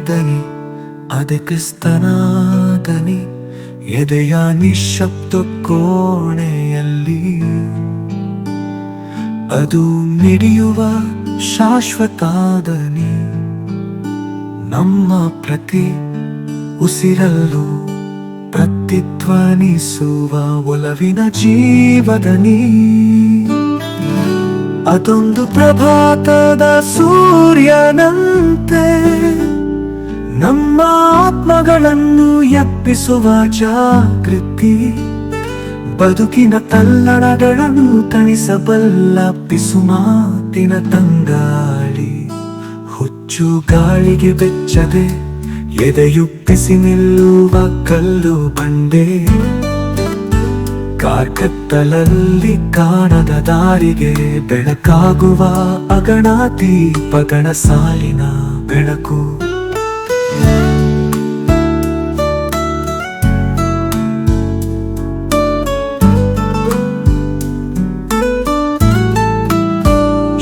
ದನಿ, ಅದೇ ಕ್ರಿಸ್ತನ ದನಿ, ಎದೆಯ ನಿಶ್ಶಬ್ದ ಕೋಣೆಯಲ್ಲಿ ಅದು ಮಿಡಿಯುವ ಶಾಶ್ವತ ದನಿ. ನಮ್ಮ ಪ್ರತಿ ಉಸಿರಲ್ಲೂ ಪ್ರತಿಧ್ವನಿಸುವ ಒಲವಿನ ಜೀವದನಿ. ಅದೊಂದು ಪ್ರಭಾತದ ಸೂರ್ಯನಂತೆ ನಮ್ಮ ಆತ್ಮಗಳನ್ನು ಎಬ್ಬಿಸುವ ಜಾಗೃತಿ. ಬದುಕಿನ ತಲ್ಲಣಗಳನ್ನು ತಣಿಸಬಲ್ಲ ಪಿಸುಮಾತಿನ ತಂಗಾಳಿ. ಹುಚ್ಚು ಗಾಳಿಗೆ ಬೆಚ್ಚದೆ ಎದೆಯುಪ್ಪಿಸಿ ನಿಲ್ಲುವ ಕಲ್ಲು ಬಂಡೆ. ಕಾರ್ಕತ್ತಲಲ್ಲಿ ಕಾಣದ ದಾರಿಗೆ ಬೆಳಕಾಗುವ ಅಗಣ ದೀಪಗಳ ಸಾಲಿನ ಬೆಳಕು.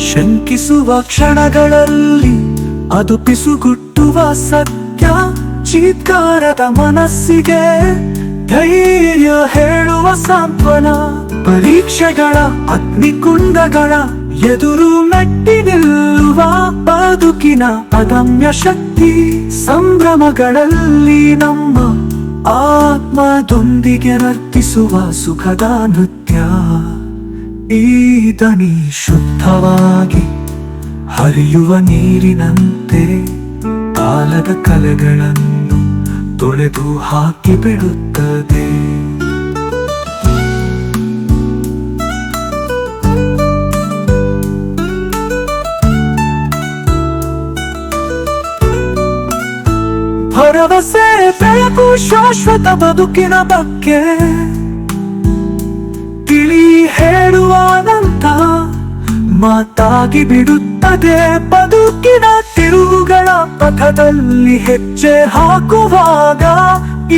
ಶಂಕಿಸುವ ಕ್ಷಣಗಳಲ್ಲಿ ಅದು ಪಿಸುಗುಟ್ಟುವ ಸತ್ಯ. ಚೀತ್ಕಾರದ ಮನಸ್ಸಿಗೆ ಧೈರ್ಯ ಹೇಳುವ ಸಾಂತ್ವನ. ಪರೀಕ್ಷೆಗಳ ಅಗ್ನಿಕುಂಡಗಳ ಎದುರು ಮೆಟ್ಟಿ ನಿಲ್ಲುವ ಬದುಕಿನ ಅದಮ್ಯ ಶಕ್ತಿ. ಸಂಭ್ರಮಗಳಲ್ಲಿ ನಮ್ಮ ಆತ್ಮದೊಂದಿಗೆ ನರ್ತಿಸುವ ಸುಖದ ನೃತ್ಯ. ಈ ದನಿ ಶುದ್ಧವಾಗಿ ಹರಿಯುವ ನೀರಿನಂತೆ ಕಾಲದ ಕಲೆಗಳನ್ನು ತೊಳೆದು ಹಾಕಿ ಬಿಡುತ್ತದೆ. ಭರವಸೆ ಬೆಳಕು ಶಾಶ್ವತ ಬದುಕಿನ ಬಗ್ಗೆ ತಿಳಿ ಹೇಳುವ ಅನಂತ ಮಾತಾಗಿ ಬಿಡುತ್ತದೆ. ಬದುಕಿನ ತಿರುವುಗಳ ಪಥದಲ್ಲಿ ಹೆಜ್ಜೆ ಹಾಕುವಾಗ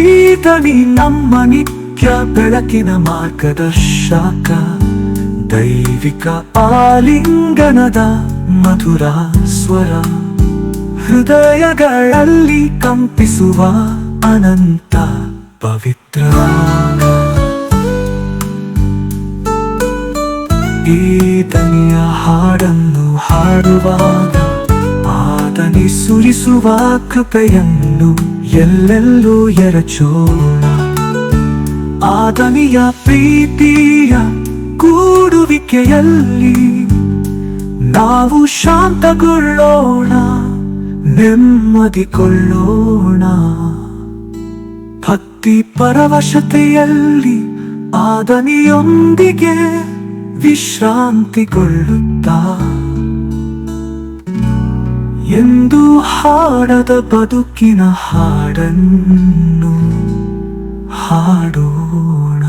ಈ ದನಿ ನಮ್ಮ ನಿತ್ಯ ಬೆಳಕಿನ ಮಾರ್ಗದರ್ಶಕ. ದೈವಿಕ ಆಲಿಂಗನದ ಮಧುರ ಸ್ವರ, ಹೃದಯಗಳಲ್ಲಿ ಕಂಪಿಸುವ ಅನಂತ ಪವಿತ್ರ. ಈ ದನಿಯ ಹಾಡನ್ನು ಹಾಡುವಾಗ ಆ ದನಿ ಸುರಿಸುವ ಕೃಪೆಯನ್ನು ಎಲ್ಲೆಲ್ಲೂ ಎರಚೋಣ. ಆ ದನಿಯ ಪ್ರೀತಿಯ ಕೂಡುವಿಕೆಯಲ್ಲಿ ನಾವು ಶಾಂತಗೊಳ್ಳೋಣ, ನೆಮ್ಮದಿಗೊಳ್ಳೋಣ. ಭಕ್ತಿ ಪರವಶತೆಯಲ್ಲಿ ಆ ದನಿಯೊಂದಿಗೆ ವಿಶ್ರಾಂತಿಗೊಳ್ಳುತ್ತಾ ಎಂದು ಹಾಡದ ಬದುಕಿನ ಹಾಡನ್ನು ಹಾಡೋಣ.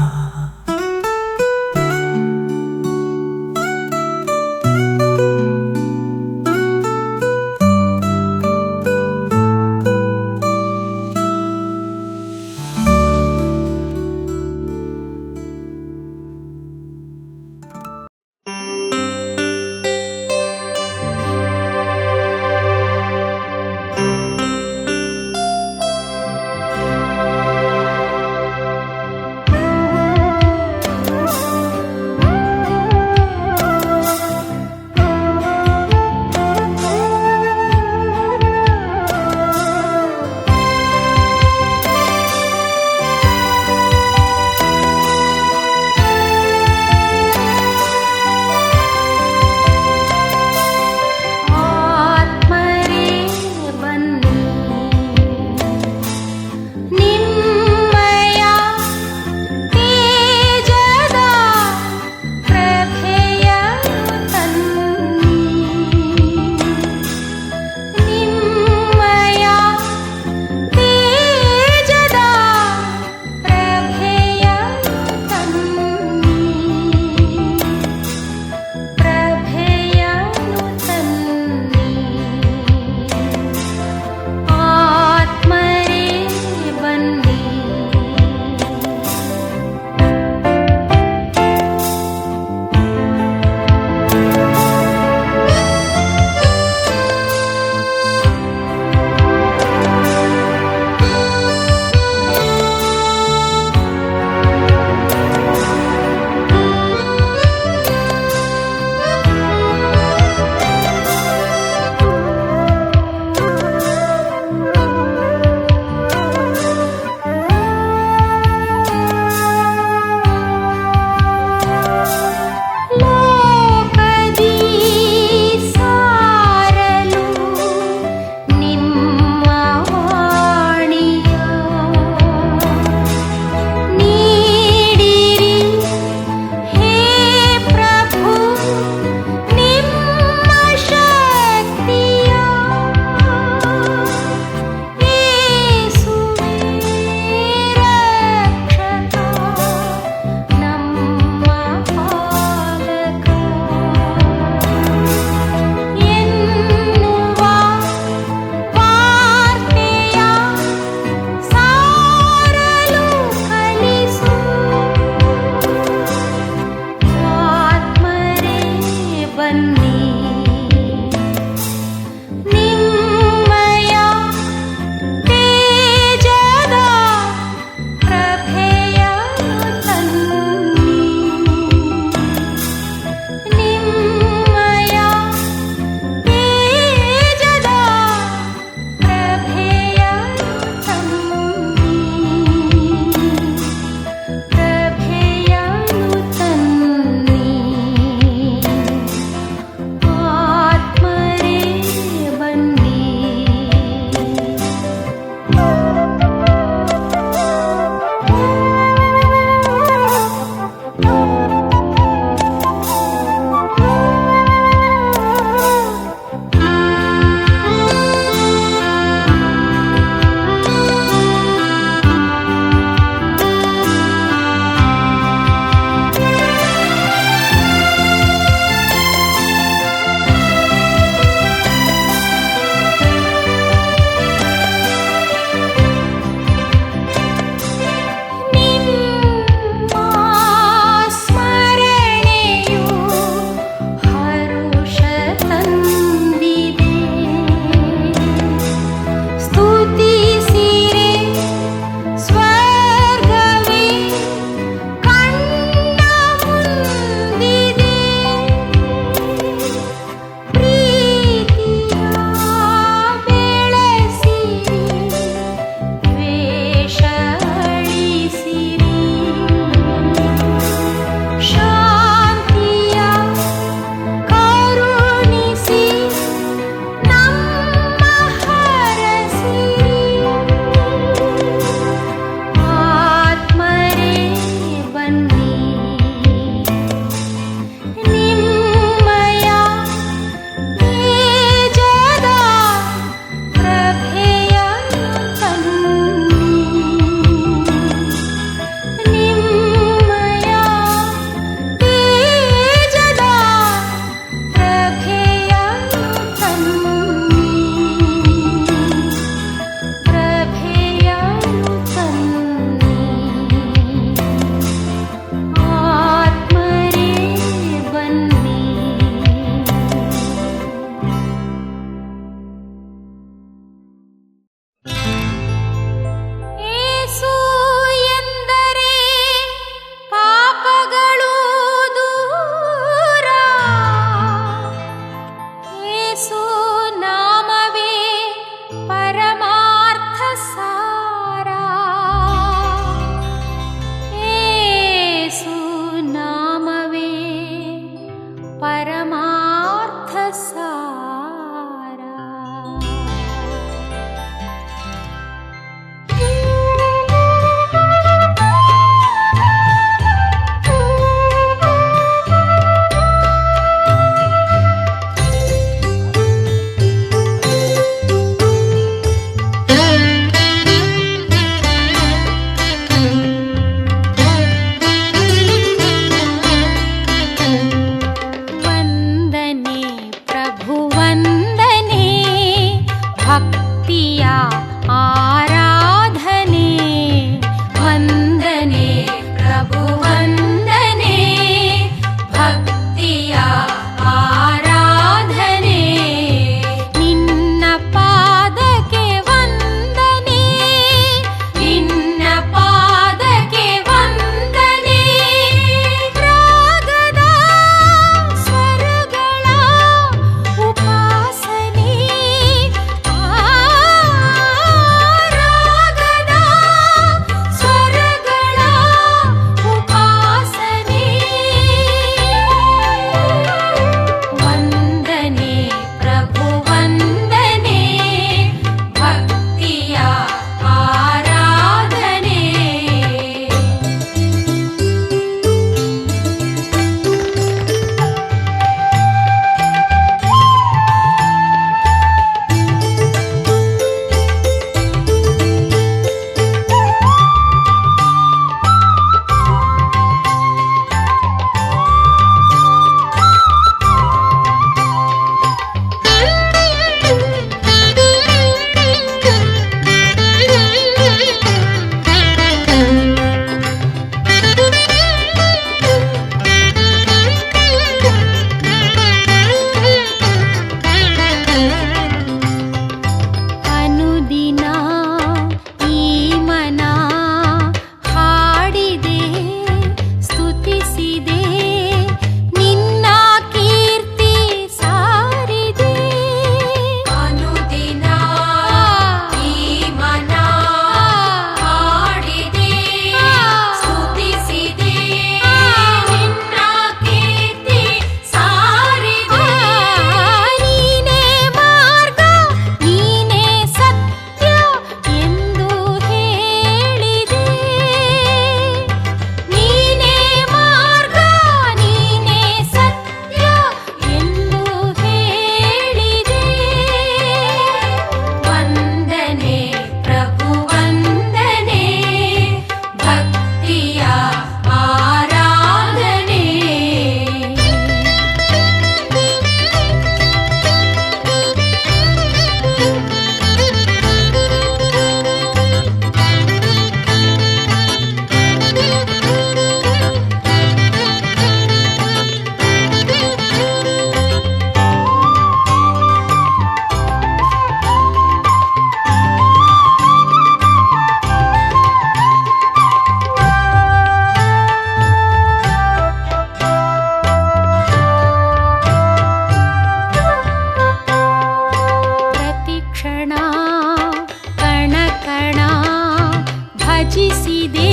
ಭಜಿಸಿದೆ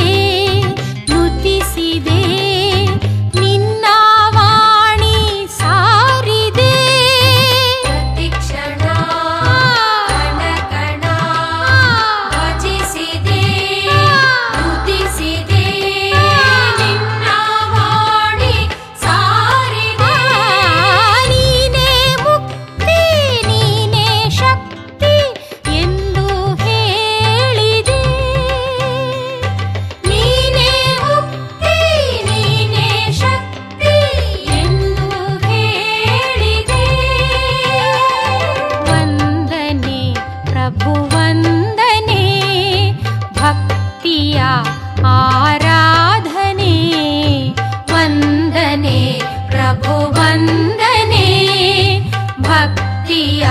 ನುತಿಸಿದೆ ನಿನ್ನ ವಾಣಿ ಸಾರಿದೆ ಪ್ರತಿಕ್ಷಣ ಕಣ ಕಣ ಭಜಿಸಿದೆ ನುತಿಸಿದೆ ನಿನ್ನ ವಾಣಿ ಸಾರಿದೆ ನೀನೇ ಮುಕ್ತಿ ನೀನೇ ಶಕ್ತಿ ಎಂದು ಹೇಳಿದೆ ನೀನೇ ಮುಕ್ತಿ ನೀನೇ ಶಕ್ತಿ ಎಂದು ಹೇಳಿದೆ ವಂದನೆ ಪ್ರಭು ವಂದನೆ ಭಕ್ತಿಯ ಆರಾಧನೆ ವಂದನೆ ಪ್ರಭು ವಂದನೆ ಭಕ್ತಿಯ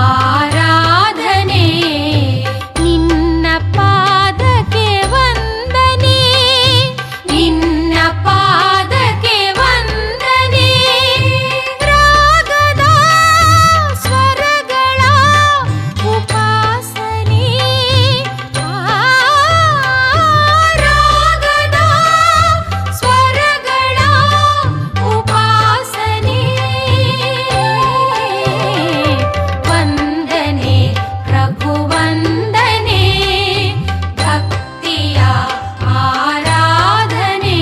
ಆರಾಧನೆ ನಿನ್ನ ಪಾದಕ್ಕೆ ವಂದನೆ ನಿನ್ನ ಪಾದಕ್ಕೆ ವಂದನೆ ರಾಗದ ಸ್ವರಗಳ ಉಪಾಸನೆ ರಾಗದ ಸ್ವರಗಳ ಉಪಾಸನೆ ವಂದನೆ ಪ್ರಭು ವಂದನೆ ಭಕ್ತಿಯ ಆರಾಧನೆ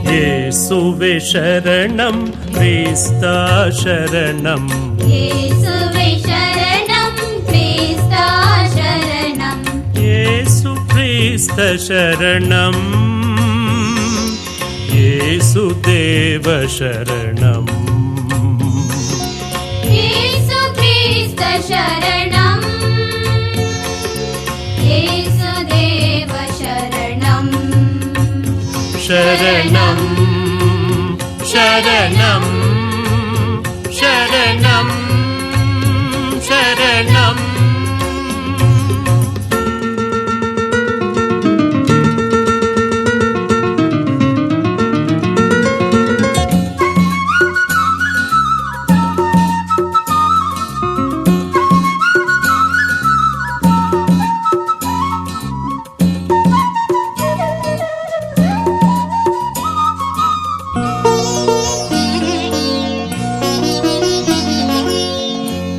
ಯೇಸುವೆ ಶರಣಂ ಕ್ರಿಸ್ತ ಶರಣಂ ಯೇಸುವೆ ಶರಣಂ ಕ್ರಿಸ್ತ ಶರಣಂ ಯೇಸು ಕ್ರಿಸ್ತ ಶರಣಂ ಯೇಸು ದೇವ ಶರಣಂ ಯೇಸು ಕ್ರಿಸ್ತ ಶರಣಂ ಯೇಸು ದೇವ ಶರಣಂ ಶರಣಂ ಶರಣಂ ಶರಣಂ ಶರಣಂ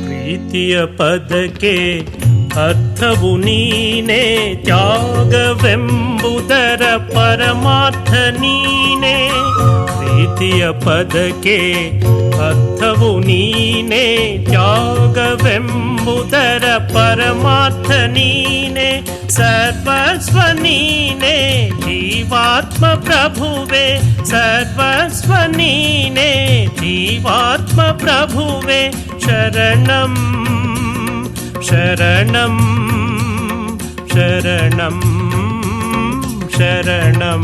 ಪ್ರೀತಿಯ ಪದಕ್ಕೆ ಅರ್ಥವು ನೀನೇ ತ್ಯಾಗವೆಂಬುದರ ಪರಮಾರ್ಥ ನೀನೇ ಪ್ರೀತಿಯ ಪದಕ್ಕೆ ಅರ್ಥವು ನೀನೇ ತ್ಯಾಗವೆಂಬುದರ ಪರಮಾರ್ಥ ನೀನೇ ಸರ್ವಸ್ವ ನೀನೇ ಜೀವಾತ್ಮ ಪ್ರಭುವೆ ಸರ್ವಸ್ವ ನೀನೇ ಜೀವಾತ್ಮ ಪ್ರಭುವೆ ಶರಣಂ ಶರಣಂ ಶರಣಂ ಶರಣಂ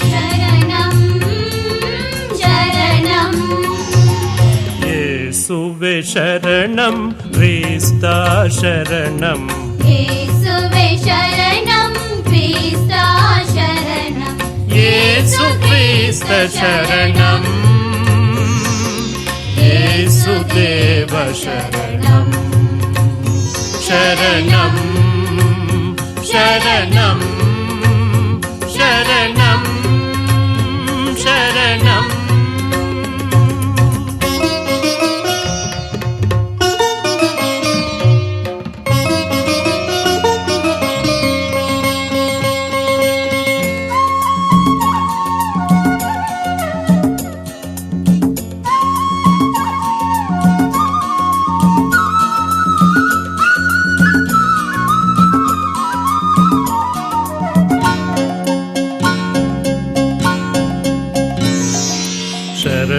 ಶರಣಂ ಶರಣಂ ಯೇಸುವೆ ಶರಣಂ ಕ್ರಿಸ್ತ ಶರಣಂ ಯೇಸುವೆ ಶರಣಂ ಕ್ರಿಸ್ತ ಶರಣಂ ಯೇಸು ಕ್ರಿಸ್ತ ಶರಣಂ ಯೇಸು ದೇವ ಶರಣಂ ಶರಣಂ ಶರಣಂ ಶರಣಂ ಶರಣಂ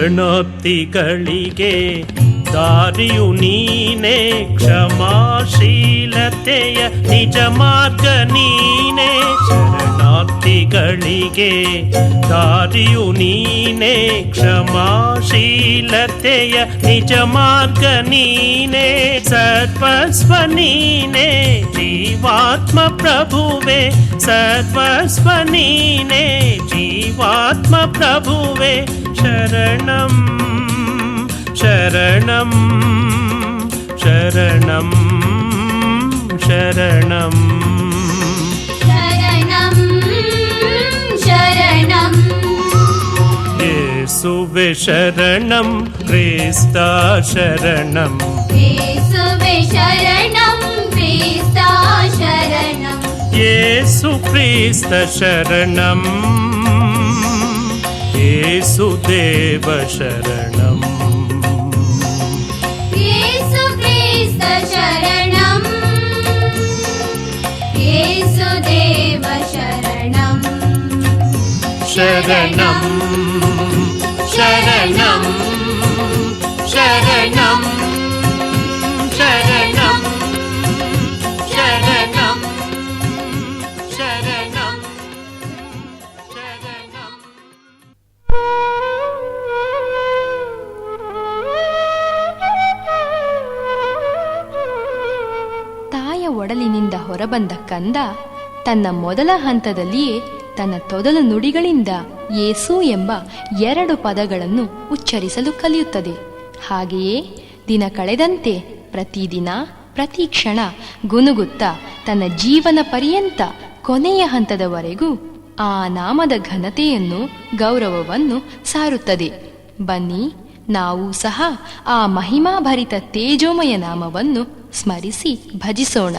ಶರಣಾರ್ಥಿಗಳಿಗೆ ದಾರಿಯು ನೀನೇ, ಕ್ಷಮಾಶೀಲತೆಯ ನಿಜ ಮಾರ್ಗ ನೀನೇ. ಶರಣಾರ್ಥಿಗಳಿಗೆ ದಾರಿಯು ನೀನೇ, ಕ್ಷಮಾಶೀಲತೆಯ ನಿಜ ಮಾರ್ಗ ನೀನೇ. ಸರ್ವಸ್ವ ನೀನೇ ಜೀವಾತ್ಮ ಪ್ರಭುವೆ, ಸರ್ವಸ್ವ ನೀನೇ ಜೀವಾತ್ಮ ಪ್ರಭುವೆ. ಶರಣಂ ಶರಣಂ ಶರಣಂ ಶರಣಂ ಶರಣಂ ಶರಣಂ. ಯೇಸುವೆ ಶರಣಂ ಕ್ರಿಸ್ತ ಶರಣಂ, ಯೇಸುವೆ ಶರಣಂ ಕ್ರಿಸ್ತ ಶರಣಂ. ಯೇಸು ಕ್ರಿಸ್ತ ಶರಣಂ, ಯೇಸು ದೇವ ಶರಣಂ. ಯೇಸು ಕ್ರಿಸ್ತ ಶರಣಂ, ಯೇಸು ದೇವ ಶರಣಂ. ಶರಣಂ ಶರಣಂ ಶರಣಂ ಶರಣಂ ಶರಣಂ ಶರಣಂ ಶರಣಂ. ತಾಯ ಒಡಲಿನಿಂದ ಹೊರಬಂದ ಕಂದ ತನ್ನ ಮೊದಲ ಹಂತದಲ್ಲಿಯೇ ತನ್ನ ತೊದಲು ನುಡಿಗಳಿಂದ ಯೇಸು ಎಂಬ 2 ಪದಗಳನ್ನು ಉಚ್ಚರಿಸಲು ಕಲಿಯುತ್ತದೆ. ಹಾಗೆಯೇ ದಿನ ಕಳೆದಂತೆ ಪ್ರತಿದಿನ ಪ್ರತಿ ಕ್ಷಣ ಗುನುಗುತ್ತಾ ತನ್ನ ಜೀವನ ಪರ್ಯಂತ ಕೊನೆಯ ಹಂತದವರೆಗೂ ಆ ನಾಮದ ಘನತೆಯನ್ನು ಗೌರವವನ್ನು ಸಾರುತ್ತದೆ. ಬನ್ನಿ, ನಾವು ಸಹ ಆ ಮಹಿಮಾಭರಿತ ತೇಜೋಮಯ ನಾಮವನ್ನು ಸ್ಮರಿಸಿ ಭಜಿಸೋಣ.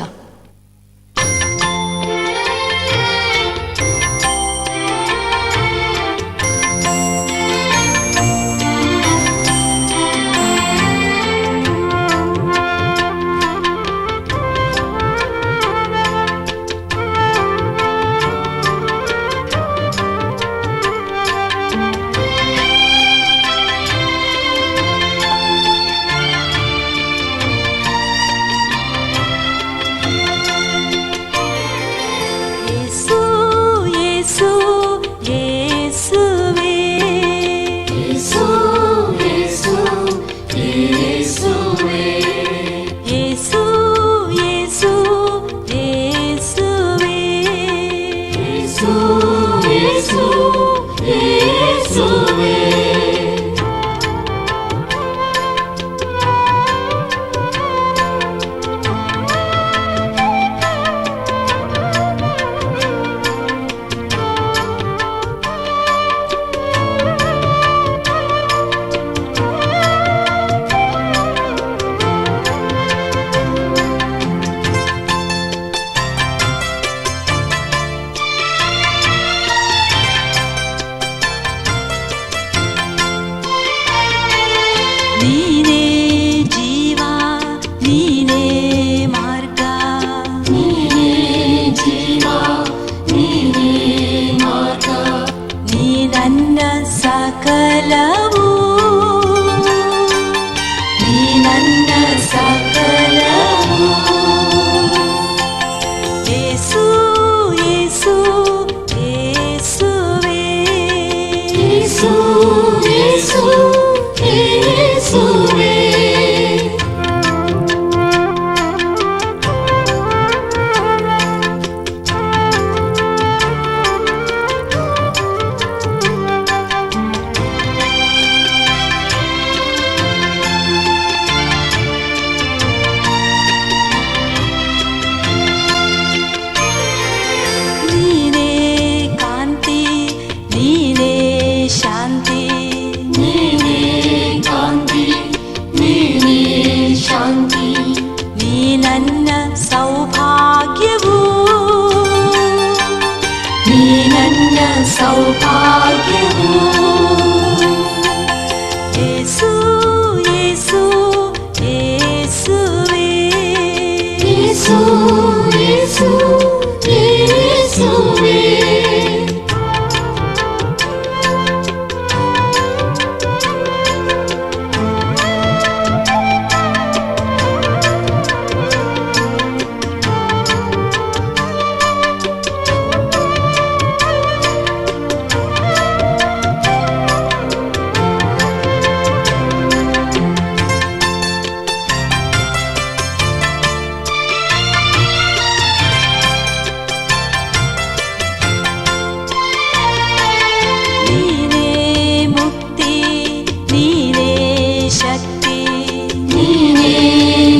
ನೀನೇ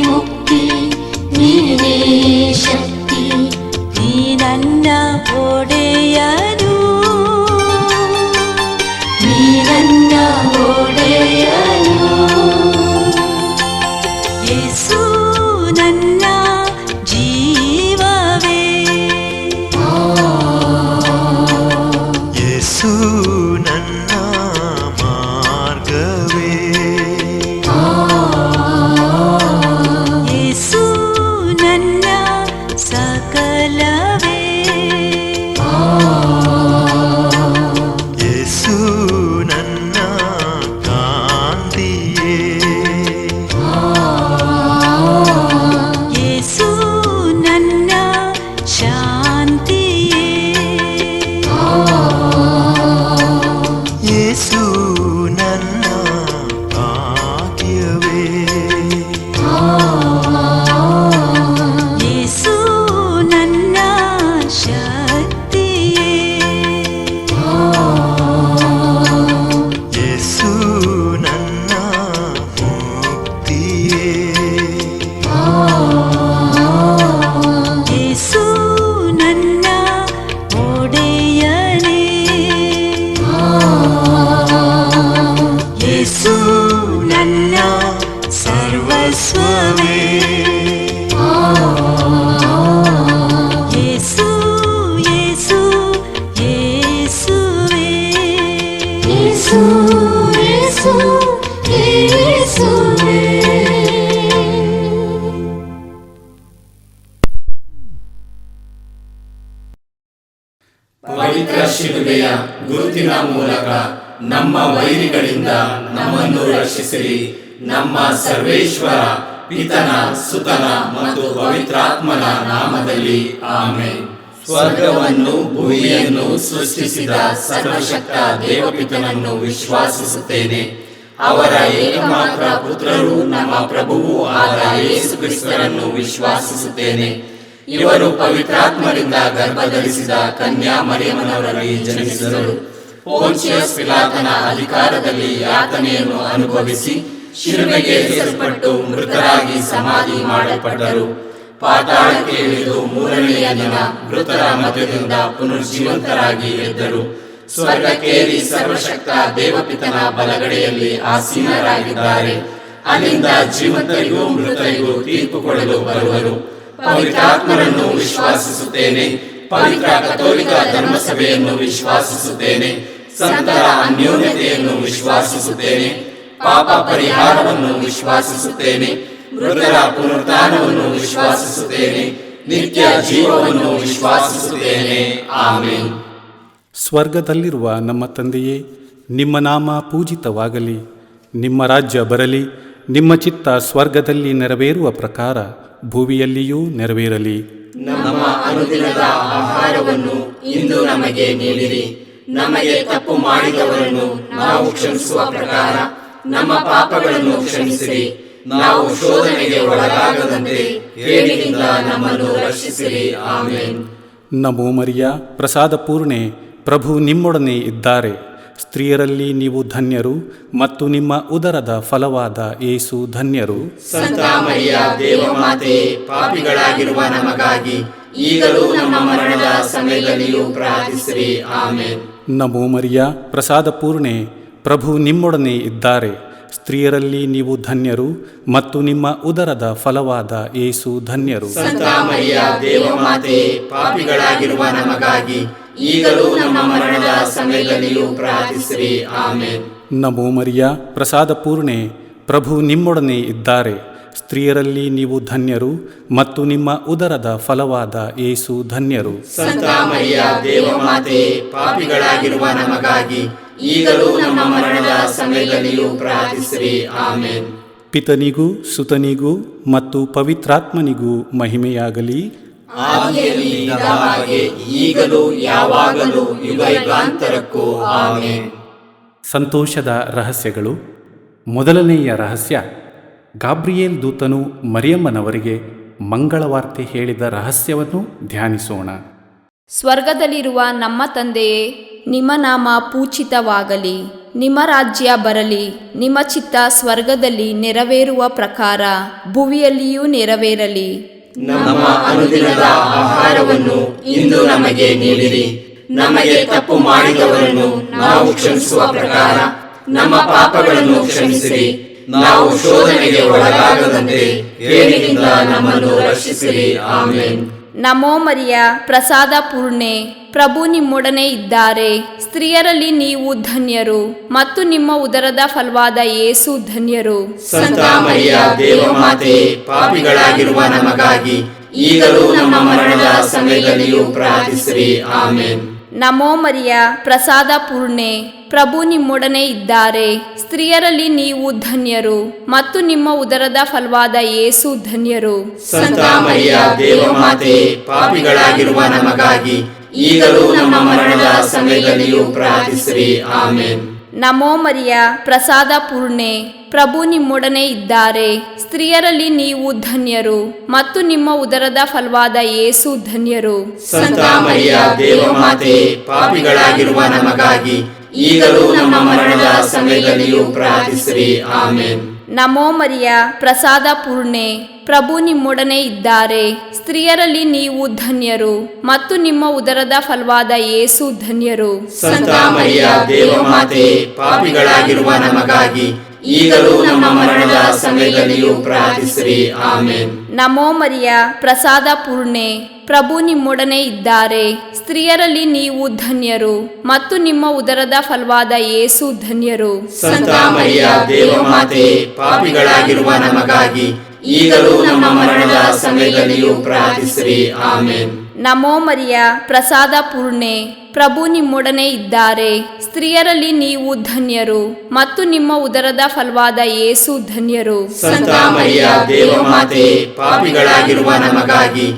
ಮುಕ್ತಿ, ನೀನೇ ಶಕ್ತಿ, ನೀ ನನ್ನ ಒಡೆಯನು, ನೀ ನನ್ನ ಒಡೆಯನು. ಯೇಸು ನನ್ನ ಜೀವವೇ, ಯೇಸು ನನ್ನ ಮಾರ್ಗವೇ, ಯೇಸು ನನ್ನ ಸಕಲವೇ, ಯೇಸು ನನ್ನ ಕಾಂತಿಯೇ, ಯೇಸು ನನ್ನ ಶಾಂತಿಯೇ, ಯೇಸು ನನ್ನ ಭಾಗ್ಯವೇ, ಯೇಸು ನನ್ನ ಶಕ್ತಿಯೇ, ಯೇಸು ನನ್ನ ಮುಕ್ತಿಯೇ, ಯೇಸು ನನ್ನ ಒಡೆಯನೇ, ಯೇಸು ನನ್ನ ಸರ್ವಸ್ವವೇ, ಯೇಸು ಯೇಸು ಯೇಸುವೇ, ಯೇಸು ಯೇಸು ಯೇಸುವೇ. ಪವಿತ್ರ ಶಿಲುಬೆಯ ಗುರುತಿನ ಮೂಲಕ ನಮ್ಮ ವೈರಿಗಳಿಂದ ನಮ್ಮನ್ನು ರಕ್ಷಿಸಿರಿ. ನಮ್ಮ ಸರ್ವೇಶ್ವರ ಪಿತನ ಸುತನ ಮತ್ತು ಪವಿತ್ರಾತ್ಮನ ನಾಮದಲ್ಲಿ ಆಮೆನ್. ಸ್ವರ್ಗವನ್ನು ಭೂಮಿಯನ್ನು ಸೃಷ್ಟಿಸಿದ ಸರ್ವಶಕ್ತ ದೇವಪಿತನನ್ನು ವಿಶ್ವಾಸಿಸುತ್ತೇನೆ. ಅವರ ಏಕಮಾತ್ರ ಪುತ್ರರು ನಮ್ಮ ಪ್ರಭುವೂ ಆದ ಯೇಸು ಕ್ರಿಸ್ತರನ್ನು ವಿಶ್ವಾಸಿಸುತ್ತೇನೆ. ಇವರು ಪವಿತ್ರಾತ್ಮರಿಂದ ಗರ್ಭಧರಿಸಿದ ಕನ್ಯಾ ಮರಿಯಮ್ಮನವರಲ್ಲಿ ಜನಿಸಿದರು. ಪೋಂಚಿಯಸ್ ಪಿಲಾತನ ಅಧಿಕಾರದಲ್ಲಿ ಯಾತನೆಯನ್ನು ಅನುಭವಿಸಿ ಶಿಲುಬೆಗೆ ಏರಿಸಲ್ಪಟ್ಟು ಮೃತರಾಗಿ ಸಮಾಧಿ ಮಾಡಲ್ಪಟ್ಟರು. ಪಾತಾಳಕ್ಕೆ ಇಳಿದು ಮೂರನೆಯ ದಿನ ಮೃತರ ಮಧ್ಯದಿಂದ ಪುನರ್ಜೀವಂತರಾಗಿ ಎದ್ದರು. ಸ್ವರ್ಗಕ್ಕೇರಿ ಸರ್ವಶಕ್ತ ದೇವಪಿತನ ಬಲಗಡೆಯಲ್ಲಿ ಆಸೀನರಾಗಿದ್ದಾರೆ. ಅಲ್ಲಿಂದ ಜೀವಂತರಿಗೂ ಮೃತರಿಗೂ ತೀರ್ಪು ಕೊಡಲು ಬರುವರು. ಪವಿತ್ರಾತ್ಮರನ್ನು ವಿಶ್ವಾಸಿಸುತ್ತೇನೆ. ಪವಿತ್ರ ಕಥೋಲಿಕ ಧರ್ಮಸಭೆಯನ್ನು ವಿಶ್ವಾಸಿಸುತ್ತೇನೆ. ಸಂತರ ಅನ್ಯೋನ್ಯತೆಯನ್ನು ವಿಶ್ವಾಸಿಸುತ್ತೇನೆ. ಪಾಪ ಪರಿಹಾರವನ್ನು ವಿಶ್ವಾಸಿಸುತ್ತೇನೆ. ಮೃತರ ಪುನರುತ್ಥಾನವನ್ನು ವಿಶ್ವಾಸಿಸುತ್ತೇನೆ. ನಿತ್ಯ ಜೀವವನ್ನು ವಿಶ್ವಾಸಿಸುತ್ತೇನೆ. ಆಮೆನ್. ಸ್ವರ್ಗದಲ್ಲಿರುವ ನಮ್ಮ ತಂದೆಯೇ, ನಿಮ್ಮ ನಾಮ ಪೂಜಿತವಾಗಲಿ, ನಿಮ್ಮ ರಾಜ್ಯ ಬರಲಿ, ನಿಮ್ಮ ಚಿತ್ತ ಸ್ವರ್ಗದಲ್ಲಿ ನೆರವೇರುವ ಪ್ರಕಾರ ಭೂಮಿಯಲ್ಲಿಯೂ ನೆರವೇರಲಿ. ನಮ್ಮ ಅನುದಿನದ ಆಹಾರವನ್ನು ಇಂದು ನಮಗೆ ನೀಡಿರಿ. ನಮಗೆ ತಪ್ಪು ಮಾಡಿದವರನ್ನು ನಾವು ಕ್ಷಮಿಸುವ ಪ್ರಕಾರ ನಮ್ಮ ಪಾಪಗಳನ್ನು ಕ್ಷಮಿಸಿರಿ. ನಾವು ಶೋಧನೆಗೆ ಒಳಗಾಗದಂತೆ ಕೇಡಿನಿಂದ ನಮ್ಮನ್ನು ರಕ್ಷಿಸಿರಿ. ಆಮೆನ್. ನಮೋ ಮರಿಯ, ಪ್ರಸಾದ ಪೂರ್ಣೆ, ಪ್ರಭು ನಿಮ್ಮೊಡನೆ ಇದ್ದಾರೆ. ಸ್ತ್ರೀಯರಲ್ಲಿ ನೀವು ಧನ್ಯರು ಮತ್ತು ನಿಮ್ಮ ಉದರದ ಫಲವಾದ ಯೇಸು ಧನ್ಯರು. ಸಂತ ಮರಿಯ ದೇವಮಾತೆಯೇ, ಪಾಪಿಗಳಾಗಿರುವ ನಮಗಾಗಿ ಈಗಲೂ ನಮ್ಮ ಮರಣದ ಸಮಯದಲ್ಲಿಯೂ ಪ್ರಾರ್ಥಿಸಿರಿ. ಆಮೆನ್. ನಮೋ ಮರಿಯ, ಪ್ರಸಾದ ಪೂರ್ಣೆ, ಪ್ರಭು ನಿಮ್ಮೊಡನೆ ಇದ್ದಾರೆ. ಸ್ತ್ರೀಯರಲ್ಲಿ ನೀವು ಧನ್ಯರು ಮತ್ತು ನಿಮ್ಮ ಉದರದ ಫಲವಾದ ಯೇಸು ಧನ್ಯರು. ಸಂತ ಮರಿಯ ದೇವಮಾತೆಯೇ, ಪಾಪಿಗಳಾಗಿರುವ ನಮಗಾಗಿ ಈಗಲೂ ನಮ್ಮ ಮರಣದ ಸಮಯದಲ್ಲಿಯೂ ಪ್ರಾರ್ಥಿಸಿರಿ. ಆಮೆನ್. ನಮೋ ಮರಿಯ, ಪ್ರಸಾದ ಪೂರ್ಣೆ, ಪ್ರಭು ನಿಮ್ಮೊಡನೆ ಇದ್ದಾರೆ. ಸ್ತ್ರೀಯರಲ್ಲಿ ನೀವು ಧನ್ಯರು ಮತ್ತು ನಿಮ್ಮ ಉದರದ ಫಲವಾದ ಯೇಸು ಧನ್ಯರು. ಸಂತ ಮರಿಯ ದೇವಮಾತೆಯೇ, ಪಾಪಿಗಳಾಗಿರುವ ನಮಗಾಗಿ ಈಗಲೂ ನಮ್ಮ ಮರಣದ ಸಮಯದಲ್ಲಿಯೂ ಪ್ರಾರ್ಥಿಸಿರಿ. ಆಮೆನ್. ಪಿತನಿಗೂ ಸುತನಿಗೂ ಮತ್ತು ಪವಿತ್ರಾತ್ಮನಿಗೂ ಮಹಿಮೆಯಾಗಲಿ. ಆದಿಯಲ್ಲಿ ಇದ್ದ ಹಾಗೆ ಈಗಲೂ ಯಾವಾಗಲೂ ಯುಗಯುಗಾಂತರಕ್ಕೂ ಆಮೆನ್. ಸಂತೋಷದ ರಹಸ್ಯಗಳು. ಮೊದಲನೆಯ ರಹಸ್ಯ, ಗಾಬ್ರಿಯೇಲ್ ದೂತನು ಮರಿಯಮ್ಮನವರಿಗೆ ಮಂಗಳವಾರ್ತೆ ಹೇಳಿದ ರಹಸ್ಯವನ್ನು ಧ್ಯಾನಿಸೋಣ. ಸ್ವರ್ಗದಲ್ಲಿರುವ ನಮ್ಮ ತಂದೆಯೇ, ನಿಮ್ಮ ನಾಮ ಪೂಜಿತವಾಗಲಿ, ನಿಮ್ಮ ರಾಜ್ಯ ಬರಲಿ. ನಿಮ್ಮ ಚಿತ್ತ ಸ್ವರ್ಗದಲ್ಲಿ ನೆರವೇರುವ ಪ್ರಕಾರ ಭುವಿಯಲ್ಲಿಯೂ ನೆರವೇರಲಿ. ನಮ್ಮ ಅನುದಿನದ ಆಹಾರವನ್ನು ಇಂದು ನಮಗೆ ನೀಡಿರಿ. ನಮಗೆ ತಪ್ಪು ಮಾಡಿದವರನ್ನು ನಾವು ಕ್ಷಮಿಸುವ ಪ್ರಕಾರ ನಮ್ಮ ಪಾಪಗಳನ್ನು ಕ್ಷಮಿಸಿರಿ. ನಾವು ಶೋಧನೆಗೆ ಒಳಗಾಗದಂತೆ ಕೇಡಿನಿಂದ ನಮ್ಮನ್ನು ರಕ್ಷಿಸಿರಿ. ಆಮೆನ್. ನಮೋ ಮರಿಯ, ಪ್ರಸಾದ ಪೂರ್ಣೆ, ಪ್ರಭು ನಿಮ್ಮೊಡನೆ ಇದ್ದಾರೆ. ಸ್ತ್ರೀಯರಲ್ಲಿ ನೀವು ಧನ್ಯರು ಮತ್ತು ನಿಮ್ಮ ಉದರದ ಫಲವಾದ ಯೇಸು ಧನ್ಯರು. ಸಂತ ಮರಿಯ ದೇವಮಾತೆ, ಪಾಪಿಗಳಾಗಿರುವ ನಮಗಾಗಿ ಈಗಲೂ ನಮ್ಮ ಮರಣದ ಸಮಯದಲ್ಲಿಯೂ ಪ್ರಾರ್ಥಿಸಿರಿ. ಆಮೆನ್. ನಮೋ ಮರಿಯ, ಪ್ರಸಾದ ಪೂರ್ಣೆ, ಪ್ರಭು ನಿಮ್ಮೊಡನೆ ಇದ್ದಾರೆ. ಸ್ತ್ರೀಯರಲ್ಲಿ ನೀವು ಧನ್ಯರು ಮತ್ತು ನಿಮ್ಮ ಉದರದ ಫಲವಾದ ಯೇಸು ಧನ್ಯರು. ಸಂತ ಮರಿಯ ದೇವಮಾತೆ, ಪಾಪಿಗಳಾಗಿರುವ ನಮಗಾಗಿ ಈಗಲೂ ನಮ್ಮ ಮರಣದ ಸಮಯದಲ್ಲಿಯೂ ಪ್ರಾರ್ಥಿಸಿರಿ. ಆಮೆನ್. ನಮೋ ಮರಿಯ, ಪ್ರಸಾದ ಪೂರ್ಣೆ, ಪ್ರಭು ನಿಮ್ಮೊಡನೆ ಇದ್ದಾರೆ. ಸ್ತ್ರೀಯರಲ್ಲಿ ನೀವು ಧನ್ಯರು ಮತ್ತು ನಿಮ್ಮ ಉದರದ ಫಲವಾದ ಯೇಸು ಧನ್ಯರು. ಸಂತ ಮರಿಯ ದೇವಮಾತೆ, ಪಾಪಿಗಳಾಗಿರುವ ನಮಗಾಗಿ ಈಗಲೂ ನಮ್ಮ ಮರಣದ ಸಮಯದಲ್ಲಿಯೂ ಪ್ರಾರ್ಥಿಸಿರಿ. ಆಮೆನ್. ನಮೋ ಮರಿಯ, ಪ್ರಸಾದ ಪೂರ್ಣೆ, ಪ್ರಭು ನಿಮ್ಮೊಡನೆ ಇದ್ದಾರೆ. ಸ್ತ್ರೀಯರಲ್ಲಿ ನೀವು ಧನ್ಯರು ಮತ್ತು ನಿಮ್ಮ ಉದರದ ಫಲವಾದ ಯೇಸು ಧನ್ಯರು. ಸಂತ ಮರಿಯ ದೇವಮಾತೆ, ಪಾಪಿಗಳಾಗಿರುವ ನಮಗಾಗಿ ಈಗಲೂ ನಮ್ಮ ಮರಣದ ಸಮಯದಲ್ಲಿಯೂ ಪ್ರಾರ್ಥಿಸಿರಿ. ಆಮೆನ್. ನಮೋ ಮರಿಯ, ಪ್ರಸಾದ ಪೂರ್ಣೆ, ಪ್ರಭು ನಿಮ್ಮೊಡನೆ ಇದ್ದಾರೆ. ಸ್ತ್ರೀಯರಲ್ಲಿ ನೀವು ಧನ್ಯರು ಮತ್ತು ನಿಮ್ಮ ಉದರದ ಫಲವಾದ ಯೇಸು ಧನ್ಯರು. ಸಂತ ಮರಿಯ ದೇವಮಾತೆ, ಪಾಪಿಗಳಾಗಿರುವ ನಮಗಾಗಿ ಈಗಲೂ ನಮ್ಮ ಮರಣದ ಸಮಯದಲ್ಲಿಯೂ ಪ್ರಾರ್ಥಿಸಿರಿ. ಆಮೆನ್. ನಮೋ ಮರಿಯ, ಪ್ರಸಾದ ಪೂರ್ಣೆ, ಪ್ರಭು ನಿಮ್ಮೊಡನೆ ಇದ್ದಾರೆ. ಸ್ತ್ರೀಯರಲ್ಲಿ ನೀವು ಧನ್ಯರು ಮತ್ತು ನಿಮ್ಮ ಉದರದ ಫಲವಾದ ಯೇಸು ಧನ್ಯರು. ಸಂತ ಮರಿಯ ದೇವಮಾತೆ, ಪಾಪಿಗಳಾಗಿರುವ ನಮಗಾಗಿ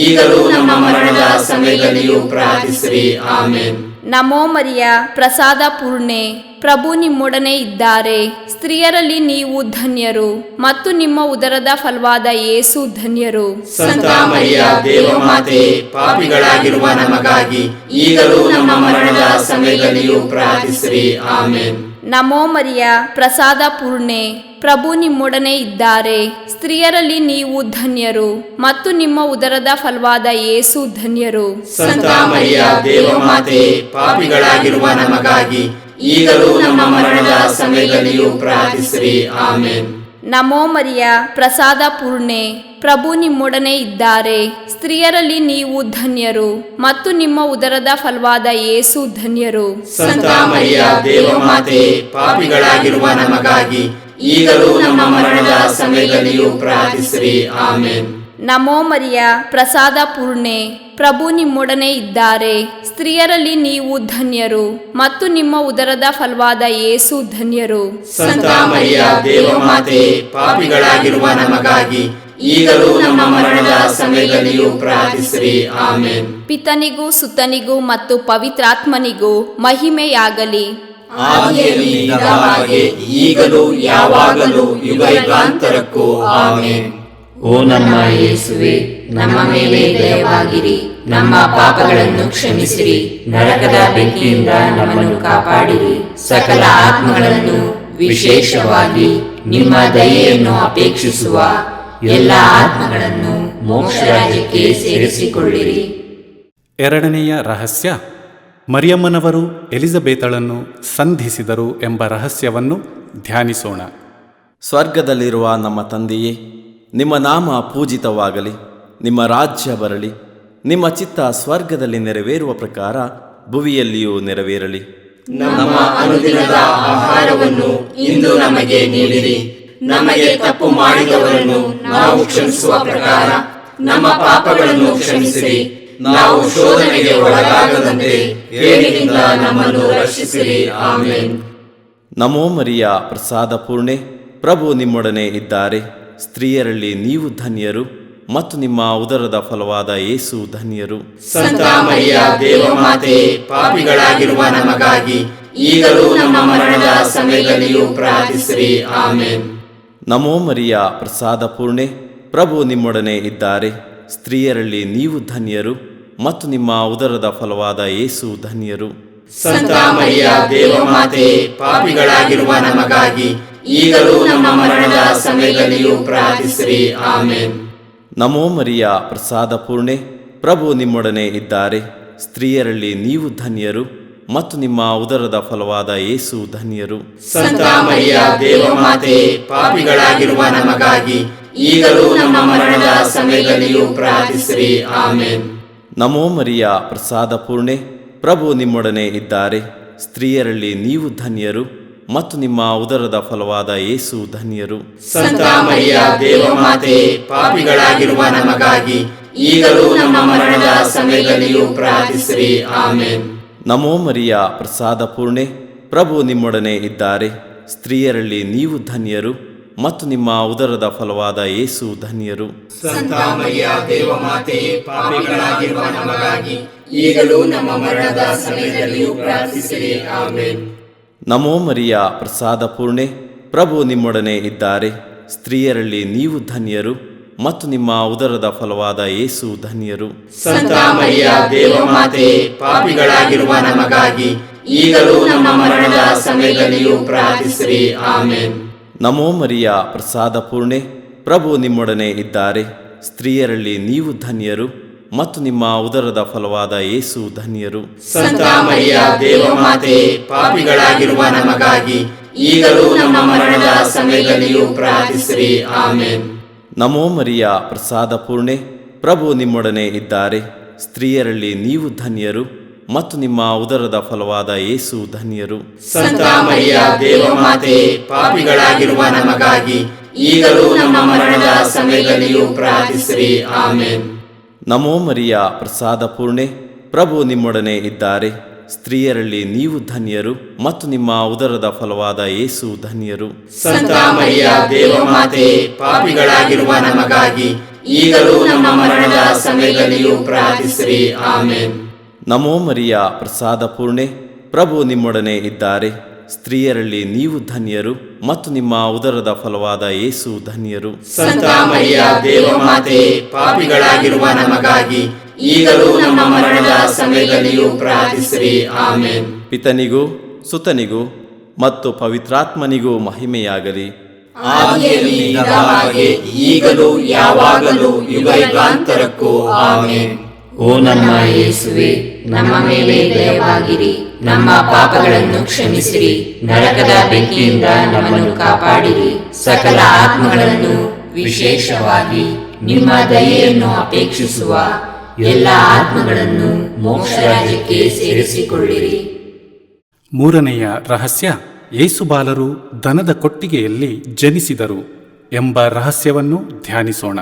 ಈಗಲೂ ನಮ್ಮ ಮರಣದ ಸಮಯದಲ್ಲಿಯೂ ಪ್ರಾರ್ಥಿಸಿರಿ. ಆಮೆನ್. ನಮೋ ಮರಿಯ, ಪ್ರಸಾದ ಪೂರ್ಣೆ, ಪ್ರಭು ನಿಮ್ಮೊಡನೆ ಇದ್ದಾರೆ. ಸ್ತ್ರೀಯರಲ್ಲಿ ನೀವು ಧನ್ಯರು ಮತ್ತು ನಿಮ್ಮ ಉದರದ ಫಲವಾದ ಯೇಸು ಧನ್ಯರು. ಸಂತ ಮರಿಯ ದೇವಮಾತೆ, ಪಾಪಿಗಳಾಗಿರುವ ನಮಗಾಗಿ ಈಗಲೂ ನಮ್ಮ ಮರಣದ ಸಮಯದಲ್ಲಿಯೂ ಪ್ರಾರ್ಥಿಸಿರಿ. ಆಮೆನ್. ನಮೋ ಮರಿಯ, ಪ್ರಸಾದ ಪೂರ್ಣೆ, ಪ್ರಭು ನಿಮ್ಮೊಡನೆ ಇದ್ದಾರೆ. ಸ್ತ್ರೀಯರಲ್ಲಿ ನೀವು ಧನ್ಯರು ಮತ್ತು ನಿಮ್ಮ ಉದರದ ಫಲವಾದ ಯೇಸು ಧನ್ಯರು. ಸಂತ ಮರಿಯ ದೇವಮಾತೆ, ಪಾಪಿಗಳಾಗಿರುವ ನಮಗಾಗಿ ಈಗಲೂ ನಮ್ಮ ಮರಣದ ಸಮಯದಲ್ಲಿಯೂ ಪ್ರಾರ್ಥಿಸಿರಿ. ಆಮೆನ್. ನಮೋ ಮರಿಯ, ಪ್ರಸಾದ ಪೂರ್ಣೆ, ಪ್ರಭು ನಿಮ್ಮೊಡನೆ ಇದ್ದಾರೆ. ಸ್ತ್ರೀಯರಲ್ಲಿ ನೀವು ಧನ್ಯರು ಮತ್ತು ನಿಮ್ಮ ಉದರದ ಫಲವಾದ ಯೇಸು ಧನ್ಯರು. ಸಂತ ಮರಿಯ ದೇವಮಾತೆ, ಪಾಪಿಗಳಾಗಿರುವ ನಮಗಾಗಿ ಈಗಲೂ ನಮ್ಮ ಮರಣದ ಸಮಯದಲ್ಲಿಯೂ ಪ್ರಾರ್ಥಿಸಿರಿ. ಆಮೆನ್. ನಮೋ ಮರಿಯ, ಪ್ರಸಾದ ಪೂರ್ಣೆ, ಪ್ರಭು ನಿಮ್ಮೊಡನೆ ಇದ್ದಾರೆ. ಸ್ತ್ರೀಯರಲ್ಲಿ ನೀವು ಧನ್ಯರು ಮತ್ತು ನಿಮ್ಮ ಉದರದ ಫಲವಾದ ಯೇಸು ಧನ್ಯರು. ಸಂತ ಮರಿಯ ದೇವಮಾತೆ, ಪಾಪಿಗಳಾಗಿರುವ ನಮಗಾಗಿ ಈಗಲೂ ನಮ್ಮ ಮರಣದ ಸಮಯದಲ್ಲಿಯೂ ಪ್ರಾರ್ಥಿಸಿರಿ. ಆಮೆನ್. ಪಿತನಿಗೂ ಸುತನಿಗೂ ಮತ್ತು ಪವಿತ್ರಾತ್ಮನಿಗೂ ಮಹಿಮೆಯಾಗಲಿ. ಆದಿಯಲ್ಲಿ ಇದ್ದ ಹಾಗೆ ಈಗಲೂ ಯಾವಾಗಲೂ ಯುಗಯುಗಾಂತರಕ್ಕೂ. ಆಮೆನ್. ಓ ನಮ್ಮ ಯೇಸುವೆ, ನಮ್ಮ ಮೇಲೆ ದಯವಾಗಿರಿ. ನಮ್ಮ ಪಾಪಗಳನ್ನು ಕ್ಷಮಿಸಿರಿ. ನರಕದ ಬೆಂಕಿಯಿಂದ ನಮ್ಮನ್ನು ಕಾಪಾಡಿರಿ. ಸಕಲ ಆತ್ಮಗಳನ್ನು, ವಿಶೇಷವಾಗಿ ನಿಮ್ಮ ದಯೆಯನ್ನು ಅಪೇಕ್ಷಿಸುವ ಎಲ್ಲ ಆತ್ಮಗಳನ್ನು ಮೋಕ್ಷ ರಾಜ್ಯಕ್ಕೆ ಸೇರಿಸಿಕೊಳ್ಳಿರಿ. ಎರಡನೆಯ ರಹಸ್ಯ, ಮರಿಯಮ್ಮನವರು ಎಲಿಜಬೇತಳನ್ನು ಸಂಧಿಸಿದರು ಎಂಬ ರಹಸ್ಯವನ್ನು ಧ್ಯಾನಿಸೋಣ. ಸ್ವರ್ಗದಲ್ಲಿರುವ ನಮ್ಮ ತಂದೆಯೇ, ನಿಮ್ಮ ನಾಮ ಪೂಜಿತವಾಗಲಿ. ನಿಮ್ಮ ರಾಜ್ಯ ಬರಲಿ. ನಿಮ್ಮ ಚಿತ್ತ ಸ್ವರ್ಗದಲ್ಲಿ ನೆರವೇರುವ ಪ್ರಕಾರ ಭುವಿಯಲ್ಲಿಯೂ ನೆರವೇರಲಿ. ನಮ್ಮ ಅನುದಿನದ ಆಹಾರವನ್ನು ಇಂದು ನಮಗೆ ನೀಡಿರಿ. ನಮಗೆ ತಪ್ಪು ಮಾಡಿದವರನ್ನು ನಾವು ಕ್ಷಮಿಸುವ ಪ್ರಕಾರ ನಮ್ಮ ಪಾಪಗಳನ್ನು ಕ್ಷಮಿಸಿರಿ. ನಾವು ಶೋಧನೆಗೆ ಒಳಗಾಗದಂತೆ ಕೇಡಿನಿಂದ ನಮ್ಮನ್ನು ರಕ್ಷಿಸಿರಿ. ಆಮೆನ್. ನಮೋ ಮರಿಯ, ಪ್ರಸಾದ ಪೂರ್ಣೆ, ಪ್ರಭು ನಿಮ್ಮೊಡನೆ ಇದ್ದಾರೆ. ಸ್ತ್ರೀಯರಲ್ಲಿ ನೀವು ಧನ್ಯರು ಮತ್ತು ನಿಮ್ಮ ಉದರದ ಫಲವಾದ ಯೇಸು ಧನ್ಯರು. ಸಂತ ಮರಿಯ ದೇವಮಾತೆ, ಪಾಪಿಗಳಾಗಿರುವ ನಮಗಾಗಿ ಈಗಲೂ ನಮ್ಮ ಮರಣದ ಸಮಯದಲ್ಲಿಯೂ ಪ್ರಾರ್ಥಿಸಿರಿ. ಆಮೆನ್. ನಮೋ ಮರಿಯ, ಪ್ರಸಾದ ಪೂರ್ಣೆ, ಪ್ರಭು ನಿಮ್ಮೊಡನೆ ಇದ್ದಾರೆ. ಸ್ತ್ರೀಯರಲ್ಲಿ ನೀವು ಧನ್ಯರು ಮತ್ತು ನಿಮ್ಮ ಉದರದ ಫಲವಾದ ಯೇಸು ಧನ್ಯರು. ಸಂತ ಮರಿಯ ದೇವಮಾತೆ, ಪಾಪಿಗಳಾಗಿರುವ ನಮಗಾಗಿ ಈಗಲೂ ನಮ್ಮ ಮರಣದ ಸಮಯದಲ್ಲಿಯೂ ಪ್ರಾರ್ಥಿಸಿರಿ. ಆಮೇನ್. ನಮೋ ಮರಿಯ ಪ್ರಸಾದ ಪೂರ್ಣೆ, ಪ್ರಭು ನಿಮ್ಮೊಡನೆ ಇದ್ದಾರೆ. ಸ್ತ್ರೀಯರಲ್ಲಿ ನೀವು ಧನ್ಯರು ಮತ್ತು ನಿಮ್ಮ ಉದರದ ಫಲವಾದ ಯೇಸು ಧನ್ಯರು. ಸಂತ ಮರಿಯ ದೇವಮಾತೆ, ಪಾಪಿಗಳಾಗಿರುವ ನಮಗಾಗಿ ಈಗಲೂ ನಮ್ಮ ಮರಣದ ಸಮಯದಲ್ಲಿಯೂ ಪ್ರಾರ್ಥಿಸಿರಿ. ಆಮೇನ್. ನಮೋ ಮರಿಯ ಪ್ರಸಾದ ಪೂರ್ಣೆ, ಪ್ರಭು ನಿಮ್ಮೊಡನೆ ಇದ್ದಾರೆ. ಸ್ತ್ರೀಯರಲ್ಲಿ ನೀವು ಧನ್ಯರು ಮತ್ತು ನಿಮ್ಮ ಉದರದ ಫಲವಾದ ಯೇಸು ಧನ್ಯರು. ಸಂತ ಮರಿಯ ದೇವಮಾತೆ, ಪಾಪಿಗಳಾಗಿರುವ ನಮಗಾಗಿ ಈಗಲೂ ನಮ್ಮ ಮರಣದ ಸಮಯದಲ್ಲಿಯೂ ಪ್ರಾರ್ಥಿಸಿರಿ. ಆಮೇನ್. ನಮೋ ಮರಿಯ ಪ್ರಸಾದ ಪೂರ್ಣೆ, ಪ್ರಭು ನಿಮ್ಮೊಡನೆ ಇದ್ದಾರೆ. ಸ್ತ್ರೀಯರಲ್ಲಿ ನೀವು ಧನ್ಯರು ಮತ್ತು ನಿಮ್ಮ ಉದರದ ಫಲವಾದ ಯೇಸು ಧನ್ಯರು. ಸಂತ ಮರಿಯ ದೇವಮಾತೆ, ಪಾಪಿಗಳಾಗಿರುವ ನಮಗಾಗಿ ಈಗಲೂ ನಮ್ಮ ಮರಣದ ಸಮಯದಲ್ಲಿಯೂ ಪ್ರಾರ್ಥಿಸಿರಿ. ಆಮೇನ್. ನಮೋ ಮರಿಯ ಪ್ರಸಾದ ಪೂರ್ಣೆ, ಪ್ರಭು ನಿಮ್ಮೊಡನೆ ಇದ್ದಾರೆ. ಸ್ತ್ರೀಯರಲ್ಲಿ ನೀವು ಧನ್ಯರು ಮತ್ತು ನಿಮ್ಮ ಉದರದ ಫಲವಾದ ಯೇಸು ಧನ್ಯರು. ಸಂತ ಮರಿಯ ದೇವಮಾತೆ, ಪಾಪಿಗಳಾಗಿರುವ ನಮಗಾಗಿ ಈಗಲೂ ನಮ್ಮ ಮರಣದ ಸಮಯದಲ್ಲಿಯೂ ಪ್ರಾರ್ಥಿಸಿರಿ. ಆಮೇನ್. ನಮೋ ಮರಿಯ ಪ್ರಸಾದ ಪೂರ್ಣೆ, ಪ್ರಭು ನಿಮ್ಮೊಡನೆ ಇದ್ದಾರೆ. ಸ್ತ್ರೀಯರಲ್ಲಿ ನೀವು ಧನ್ಯರು ಮತ್ತು ನಿಮ್ಮ ಉದರದ ಫಲವಾದ ಯೇಸು ಧನ್ಯರು. ಸಂತ ಮರಿಯ ದೇವಮಾತೆ, ಪಾಪಿಗಳಾಗಿರುವ ನಮಗಾಗಿ ಈಗಲೂ ನಮ್ಮ ಮರಣದ ಸಮಯದಲ್ಲಿಯೂ ಪ್ರಾರ್ಥಿಸಿರಿ. ಆಮೇನ್. ನಮೋ ಮರಿಯ ಪ್ರಸಾದ ಪೂರ್ಣೆ, ಪ್ರಭು ನಿಮ್ಮೊಡನೆ ಇದ್ದಾರೆ. ಸ್ತ್ರೀಯರಲ್ಲಿ ನೀವು ಧನ್ಯರು ಮತ್ತು ನಿಮ್ಮ ಉದರದ ಫಲವಾದ ಯೇಸು ಧನ್ಯರು. ಸಂತ ಮರಿಯ ದೇವಮಾತೆ, ಪಾಪಿಗಳಾಗಿರುವ ನಮಗಾಗಿ ಈಗಲೂ ನಮ್ಮ ಮರಣದ ಸಮಯದಲ್ಲಿಯೂ ಪ್ರಾರ್ಥಿಸಿರಿ. ಆಮೇನ್. ನಮೋ ಮರಿಯ ಪ್ರಸಾದ ಪೂರ್ಣೆ, ಪ್ರಭು ನಿಮ್ಮೊಡನೆ ಇದ್ದಾರೆ. ಸ್ತ್ರೀಯರಲ್ಲಿ ನೀವು ಧನ್ಯರು ಮತ್ತು ನಿಮ್ಮ ಉದರದ ಫಲವಾದ ಯೇಸು ಧನ್ಯರು. ಸಂತ ಮರಿಯ ದೇವಮಾತೆ, ಪಾಪಿಗಳಾಗಿರುವ ನಮಗಾಗಿ ಈಗಲೂ ನಮ್ಮ ಮರಣದ ಸಮಯದಲ್ಲಿಯೂ ಪ್ರಾರ್ಥಿಸಿರಿ. ಆಮೇನ್. ನಮೋ ಮರಿಯ ಪ್ರಸಾದ ಪೂರ್ಣೆ, ಪ್ರಭು ನಿಮ್ಮೊಡನೆ ಇದ್ದಾರೆ. ಸ್ತ್ರೀಯರಲ್ಲಿ ನೀವು ಧನ್ಯರು ಮತ್ತು ನಿಮ್ಮ ಉದರದ ಫಲವಾದ ಯೇಸು ಧನ್ಯರು. ಸಂತ ಮರಿಯ ದೇವಮಾತೆ, ಪಾಪಿಗಳಾಗಿರುವ ನಮಗಾಗಿ ಈಗಲೂ ನಮ್ಮ ಮರಣದ ಸಮಯದಲ್ಲಿಯೂ ಪ್ರಾರ್ಥಿಸಿರಿ. ಆಮೇನ್. ಪಿತನಿಗೂ ಸುತನಿಗೂ ಮತ್ತು ಪವಿತ್ರಾತ್ಮನಿಗೂ ಮಹಿಮೆಯಾಗಲಿ. ಆದಿಯಲ್ಲಿ ಇದ್ದ ಹಾಗೆ ಈಗಲೂ ಯಾವಾಗಲೂ ಯುಗಾಂತರಕ್ಕೂ. ಆಮೇನ್. ಓ ನಮ್ಮ ಯೇಸುವೆ, ನಮ್ಮ ಮೇಲೆ ದಯವಾಗಿರಿ, ನಮ್ಮ ಪಾಪಗಳನ್ನು ಕ್ಷಮಿಸಿರಿ, ನರಕದ ಬೆಂಕಿಯಿಂದ ನಮ್ಮನ್ನು ಕಾಪಾಡಿರಿ, ಸಕಲ ಆತ್ಮಗಳನ್ನು ವಿಶೇಷವಾಗಿ ನಿಮ್ಮ ದಯೆಯನ್ನು ಅಪೇಕ್ಷಿಸುವ ಎಲ್ಲ ಆತ್ಮಗಳನ್ನು ಮೋಕ್ಷ ರಾಜ್ಯಕ್ಕೆ ಸೇರಿಸಿಕೊಳ್ಳಿರಿ. ಮೂರನೆಯ ರಹಸ್ಯ, ಯೇಸುಬಾಲರು ದನದ ಕೊಟ್ಟಿಗೆಯಲ್ಲಿ ಜನಿಸಿದರು ಎಂಬ ರಹಸ್ಯವನ್ನು ಧ್ಯಾನಿಸೋಣ.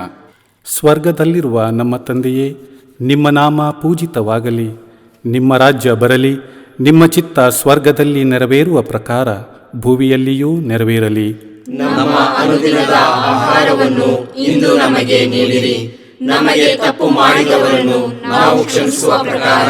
ಸ್ವರ್ಗದಲ್ಲಿರುವ ನಮ್ಮ ತಂದೆಯೇ, ನಿಮ್ಮ ನಾಮ ಪೂಜಿತವಾಗಲಿ, ನಿಮ್ಮ ರಾಜ್ಯ ಬರಲಿ, ನಿಮ್ಮ ಚಿತ್ತ ಸ್ವರ್ಗದಲ್ಲಿ ನೆರವೇರುವ ಪ್ರಕಾರ ಭೂಮಿಯಲ್ಲಿಯೂ ನೆರವೇರಲಿ. ನಮ್ಮ ಅನುದಿನದ ಆಹಾರವನ್ನು ಇಂದು ನಮಗೆ ನೀಡಿರಿ. ನಮಗೆ ತಪ್ಪು ಮಾಡಿದವರನ್ನು ನಾವು ಕ್ಷಮಿಸುವ ಪ್ರಕಾರ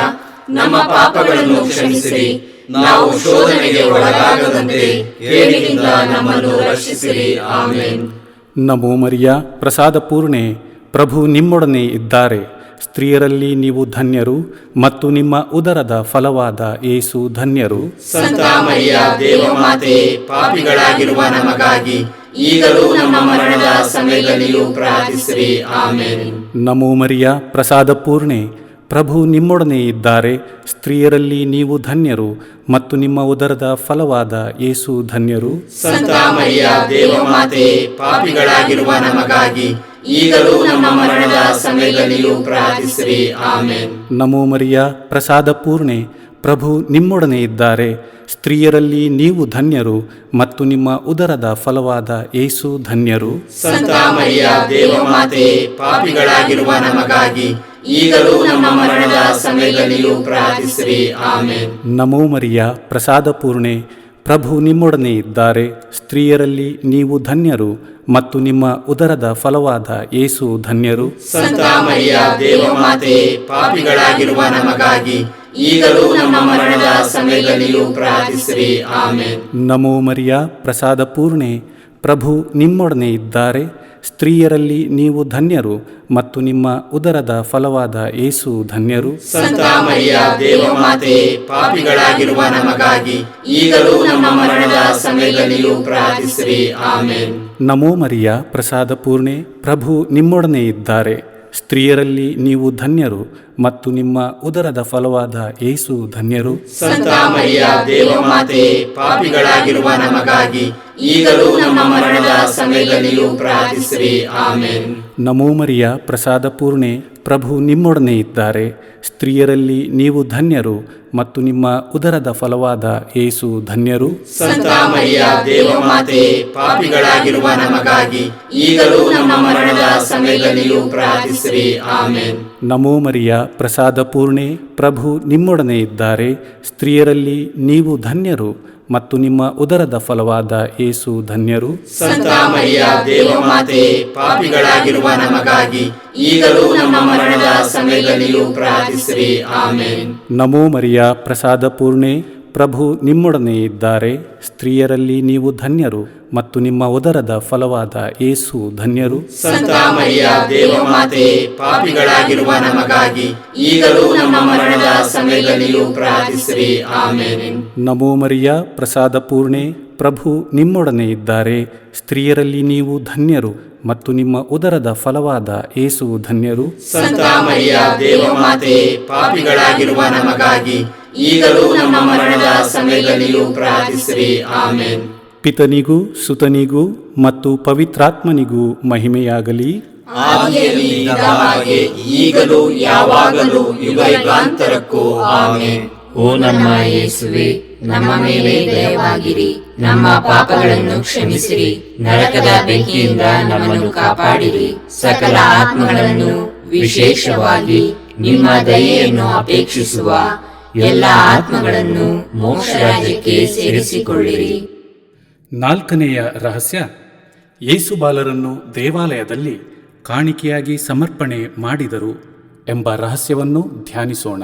ನಮ್ಮ ಪಾಪಗಳನ್ನು ಕ್ಷಮಿಸಿರಿ. ನಾವು ಶೋಧನೆಗೆ ಒಳಗಾಗದಂತೆ ಕೇಡಿನಿಂದ ನಮ್ಮನ್ನು ರಕ್ಷಿಸಿರಿ. ಆಮೇನ್. ನಮೋ ಮರಿಯ ಪ್ರಸಾದ ಪೂರ್ಣೆ, ಪ್ರಭು ನಿಮ್ಮೊಡನೆ ಇದ್ದಾರೆ. ಸ್ತ್ರೀಯರಲ್ಲಿ ನೀವು ಧನ್ಯರು ಮತ್ತು ನಿಮ್ಮ ಉದರದ ಫಲವಾದ ಯೇಸು ಧನ್ಯರು. ಸಂತ ಮರಿಯ ದೇವಮಾತೆ, ಪಾಪಿಗಳಾಗಿರುವ ನಮಗಾಗಿ ಈಗಲೂ ನಮ್ಮ ಮರಣದ ಸಮಯದಲ್ಲಿಯೂ ಪ್ರಾರ್ಥಿಸಿರಿ. ಆಮೇನ್. ನಮೋ ಮರಿಯ ಪ್ರಸಾದ ಪೂರ್ಣೆ, ಪ್ರಭು ನಿಮ್ಮೊಡನೆ ಇದ್ದಾರೆ. ಸ್ತ್ರೀಯರಲ್ಲಿ ನೀವು ಧನ್ಯರು ಮತ್ತು ನಿಮ್ಮ ಉದರದ ಫಲವಾದ ಯೇಸು ಧನ್ಯರು. ಸಂತ ಮರಿಯ ದೇವಮಾತೆ, ಪಾಪಿಗಳಾಗಿರುವ ನಮಗಾಗಿ ಈಗಲೂ ನಮ್ಮ ಮರಣದ ಸಮಯದಲ್ಲಿಯೂ ಪ್ರಾರ್ಥಿಸಿರಿ. ಆಮೇನ್. ನಮೋ ಮರಿಯ ಪ್ರಸಾದ ಪೂರ್ಣೆ, ಪ್ರಭು ನಿಮ್ಮೊಡನೆ ಇದ್ದಾರೆ. ಸ್ತ್ರೀಯರಲ್ಲಿ ನೀವು ಧನ್ಯರು ಮತ್ತು ನಿಮ್ಮ ಉದರದ ಫಲವಾದ ಯೇಸು ಧನ್ಯರು. ಸಂತ ಮರಿಯ ದೇವಮಾತೆ, ಪಾಪಿಗಳಾಗಿರುವ ನಮಗಾಗಿ ಈಗಲೂ ನಮ್ಮ ಮರಣದ ಸಮಯದಲ್ಲಿಯೂ ಪ್ರಾರ್ಥಿಸಿರಿ. ಆಮೇನ್. ನಮೋ ಮರಿಯ ಪ್ರಸಾದ ಪೂರ್ಣೆ, ಪ್ರಭು ನಿಮ್ಮೊಡನೆ ಇದ್ದಾರೆ. ಸ್ತ್ರೀಯರಲ್ಲಿ ನೀವು ಧನ್ಯರು ಮತ್ತು ನಿಮ್ಮ ಉದರದ ಫಲವಾದ ಯೇಸು ಧನ್ಯರು. ಸಂತ ಮರಿಯ ದೇವಮಾತೆ, ಪಾಪಿಗಳಾಗಿರುವ ನಮಗಾಗಿ ಈಗಲೂ ನಮ್ಮ ಮರಣದ ಸಮಯದಲ್ಲಿಯೂ ಪ್ರಾರ್ಥಿಸಿರಿ. ಆಮೇನ್. ನಮೋ ಮರಿಯ ಪ್ರಸಾದ ಪೂರ್ಣೆ, ಪ್ರಭು ನಿಮ್ಮೊಡನೆ ಇದ್ದಾರೆ. ಸ್ತ್ರೀಯರಲ್ಲಿ ನೀವು ಧನ್ಯರು ಮತ್ತು ನಿಮ್ಮ ಉದರದ ಫಲವಾದ ಯೇಸು ಧನ್ಯರು. ಸಂತ ಮರಿಯ ದೇವಮಾತೆ, ಪಾಪಿಗಳಾಗಿರುವ ನಮಗಾಗಿ ಈಗಲೂ ನಮ್ಮ ಮರಣದ ಸಮಯದಲ್ಲಿಯೂ ಪ್ರಾರ್ಥಿಸಿರಿ. ಆಮೆನ್. ನಮೋ ಮರಿಯ, ಪ್ರಸಾದ ಪೂರ್ಣೆ, ಪ್ರಭು ನಿಮ್ಮೊಡನೆ ಇದ್ದಾರೆ. ಸ್ತ್ರೀಯರಲ್ಲಿ ನೀವು ಧನ್ಯರು ಮತ್ತು ನಿಮ್ಮ ಉದರದ ಫಲವಾದ ಯೇಸು ಧನ್ಯರು. ಸಂತ ಮರಿಯ ದೇವಮಾತೆ, ಪಾಪಿಗಳಾಗಿರುವ ನಮಗಾಗಿ ಈಗಲೂ ನಮ್ಮ ಮರಣದ ಸಮಯದಲ್ಲಿಯೂ ಪ್ರಾರ್ಥಿಸಿರಿ. ಆಮೆನ್. ನಮೋ ಮರಿಯ, ಪ್ರಸಾದ ಪೂರ್ಣೆ, ಪ್ರಭು ನಿಮ್ಮೊಡನೆ ಇದ್ದಾರೆ. ಸ್ತ್ರೀಯರಲ್ಲಿ ನೀವು ಧನ್ಯರು ಮತ್ತು ನಿಮ್ಮ ಉದರದ ಫಲವಾದ ಯೇಸು ಧನ್ಯರು. ಸಂತ ಮರಿಯ ದೇವಮಾತೆ, ಪಾಪಿಗಳಾಗಿರುವ ನಮಗಾಗಿ ಈಗಲೂ ನಮ್ಮ ಮರಣದ ಸಮಯದಲ್ಲಿಯೂ ಪ್ರಾರ್ಥಿಸಿರಿ. ಆಮೆನ್. ನಮೋ ಮರಿಯ, ಪ್ರಸಾದ ಪೂರ್ಣೆ, ಪ್ರಭು ನಿಮ್ಮೊಡನೆ ಇದ್ದಾರೆ. ಸ್ತ್ರೀಯರಲ್ಲಿ ನೀವು ಧನ್ಯರು ಮತ್ತು ನಿಮ್ಮ ಉದರದ ಫಲವಾದ ಯೇಸು ಧನ್ಯರು. ಸಂತ ಮರಿಯ ದೇವಮಾತೆ, ಪಾಪಿಗಳಾಗಿರುವ ನಮಗಾಗಿ ಈಗಲೂ ನಮ್ಮ ಮರಣದ ಸಮಯದಲ್ಲಿಯೂ ಪ್ರಾರ್ಥಿಸಿರಿ. ಆಮೆನ್. ನಮೋ ಮರಿಯ, ಪ್ರಸಾದ ಪೂರ್ಣೆ, ಪ್ರಭು ನಿಮ್ಮೊಡನೆ ಇದ್ದಾರೆ. ಸ್ತ್ರೀಯರಲ್ಲಿ ನೀವು ಧನ್ಯರು ಮತ್ತು ನಿಮ್ಮ ಉದರದ ಫಲವಾದ ಯೇಸು ಧನ್ಯರು. ಸಂತ ಮರಿಯ ದೇವಮಾತೆ, ಪಾಪಿಗಳಾಗಿರುವ ನಮಗಾಗಿ ಈಗಲೂ ನಮ್ಮ ಮರಣದ ಸಮಯದಲ್ಲಿಯೂ ಪ್ರಾರ್ಥಿಸಿರಿ. ಆಮೆನ್. ನಮೋ ಮರಿಯ, ಪ್ರಸಾದ ಪೂರ್ಣೆ, ಪ್ರಭು ನಿಮ್ಮೊಡನೆ ಇದ್ದಾರೆ. ಸ್ತ್ರೀಯರಲ್ಲಿ ನೀವು ಧನ್ಯರು ಮತ್ತು ನಿಮ್ಮ ಉದರದ ಫಲವಾದ ಯೇಸು ಧನ್ಯರು. ಸಂತ ಮರಿಯ ದೇವಮಾತೆ, ಪಾಪಿಗಳಾಗಿರುವ ನಮಗಾಗಿ ಈಗಲೂ ನಮ್ಮ ಮರಣದ ಸಮಯದಲ್ಲಿಯೂ ಪ್ರಾರ್ಥಿಸಿರಿ. ಆಮೆನ್. ಪಿತನಿಗೂ ಸುತನಿಗೂ ಮತ್ತು ಪವಿತ್ರಾತ್ಮನಿಗೂ ಮಹಿಮೆಯಾಗಲಿ. ಆದಿಯಲ್ಲಿ ಇದ್ದ ಹಾಗೆ ಈಗಲೂ ಯಾವಾಗಲೂ ಯುಗಾಂತರಕ್ಕೂ. ಆಮೆನ್. ಓ ನಮ್ಮ ಯೇಸುವೆ, ನಮ್ಮ ಮೇಲೆ ದಯವಾಗಿರಿ, ನಮ್ಮ ಪಾಪಗಳನ್ನು ಕ್ಷಮಿಸಿರಿ, ನರಕದ ಬೆಂಕಿಯಿಂದ ನಮ್ಮನ್ನು ಕಾಪಾಡಿರಿ, ಸಕಲ ಆತ್ಮಗಳನ್ನು ವಿಶೇಷವಾಗಿ ನಿಮ್ಮ ದಯೆಯನ್ನು ಅಪೇಕ್ಷಿಸುವ ಎಲ್ಲ ಆತ್ಮಗಳನ್ನು ಮೋಕ್ಷ ರಾಜ್ಯಕ್ಕೆ ಸೇರಿಸಿಕೊಳ್ಳಿರಿ. 4ನೆಯ ರಹಸ್ಯ, ಯೇಸು ಬಾಲರನ್ನು ದೇವಾಲಯದಲ್ಲಿ ಕಾಣಿಕೆಯಾಗಿ ಸಮರ್ಪಣೆ ಮಾಡಿದರು ಎಂಬ ರಹಸ್ಯವನ್ನು ಧ್ಯಾನಿಸೋಣ.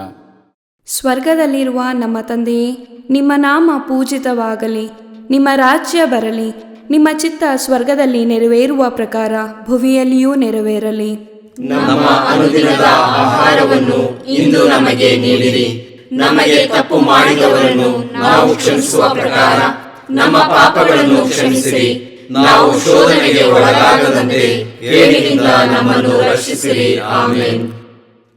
ಸ್ವರ್ಗದಲ್ಲಿರುವ ನಮ್ಮ ತಂದೆಯೇ, ನಿಮ್ಮ ನಾಮ ಪೂಜಿತವಾಗಲಿ, ನಿಮ್ಮ ರಾಜ್ಯ ಬರಲಿ, ನಿಮ್ಮ ಚಿತ್ತ ಸ್ವರ್ಗದಲ್ಲಿ ನೆರವೇರುವ ಪ್ರಕಾರ ಭುವಿಯಲ್ಲಿಯೂ ನೆರವೇರಲಿ. ನಮ್ಮ ಅನುದಿನದ ಆಹಾರವನ್ನು ಇಂದು ನಮಗೆ ನೀಡಿರಿ. ನಮಗೆ ತಪ್ಪು ಮಾಡಿದವರನ್ನು ನಾವು ಕ್ಷಮಿಸುವ ಪ್ರಕಾರ ನಮ್ಮ ಪಾಪಗಳನ್ನು ಕ್ಷಮಿಸಿರಿ. ನಾವು ಶೋಧನೆಗೆ ಒಳಗಾಗದಂತೆ ಕೇಡಿನಿಂದ ನಮ್ಮನ್ನು ರಕ್ಷಿಸಿರಿ. ಆಮೆನ್.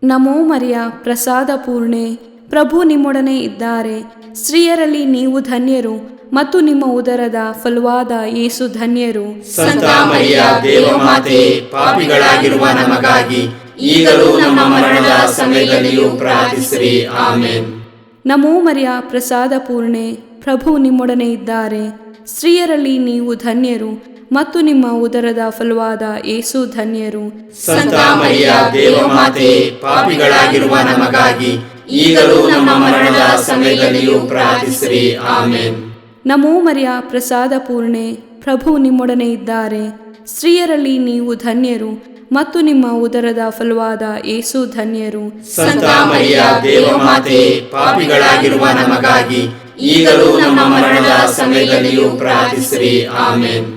ನಮೋ ಮರಿಯ, ಪ್ರಸಾದ ಪೂರ್ಣೆ, ಪ್ರಭು ನಿಮ್ಮೊಡನೆ ಇದ್ದಾರೆ. ಸ್ತ್ರೀಯರಲ್ಲಿ ನೀವು ಧನ್ಯರು ಮತ್ತು ನಿಮ್ಮ ಉದರದ ಫಲವಾದ ಯೇಸು ಧನ್ಯರು. ಸಂತ ಮರಿಯ ದೇವಮಾತೆ, ಪಾಪಿಗಳಾಗಿರುವ ನಮಗಾಗಿ ಈಗಲೂ ನಮ್ಮ ಮರಣದ ಸಮಯದಲ್ಲಿಯೂ ಪ್ರಾರ್ಥಿಸಿರಿ. ಆಮೆನ್. ನಮೋ ಮರಿಯ, ಪ್ರಸಾದ ಪೂರ್ಣೆ, ಪ್ರಭು ನಿಮ್ಮೊಡನೆ ಇದ್ದಾರೆ. ಸ್ತ್ರೀಯರಲ್ಲಿ ನೀವು ಧನ್ಯರು ಮತ್ತು ನಿಮ್ಮ ಉದರದ ಫಲವಾದ ಯೇಸು ಧನ್ಯರು. ಸಂತ ಮರಿಯ ದೇವಮಾತೆ, ಪಾಪಿಗಳಾಗಿರುವ ನಮಗಾಗಿ ಈಗಲೂ ನಮ್ಮ ಮರಣದ ಸಮಯದಲ್ಲಿಯೂ ಪ್ರಾರ್ಥಿಸಿರಿ. ಆಮೆನ್. ನಮೋ ಮರಿಯ, ಪ್ರಸಾದ ಪೂರ್ಣೆ, ಪ್ರಭು ನಿಮ್ಮೊಡನೆ ಇದ್ದಾರೆ. ಸ್ತ್ರೀಯರಲ್ಲಿ ನೀವು ಧನ್ಯರು ಮತ್ತು ನಿಮ್ಮ ಉದರದ ಫಲವಾದ ಯೇಸು ಧನ್ಯರು. ಸಂತ ಮರಿಯ ದೇವಮಾತೆ, ಪಾಪಿಗಳಾಗಿರುವ ನಮಗಾಗಿ ಈಗಲೂ ನಮ್ಮ ಮರಣದ ಸಮಯದಲ್ಲಿಯೂ ಪ್ರಾರ್ಥಿಸಿರಿ. ಆಮೆನ್.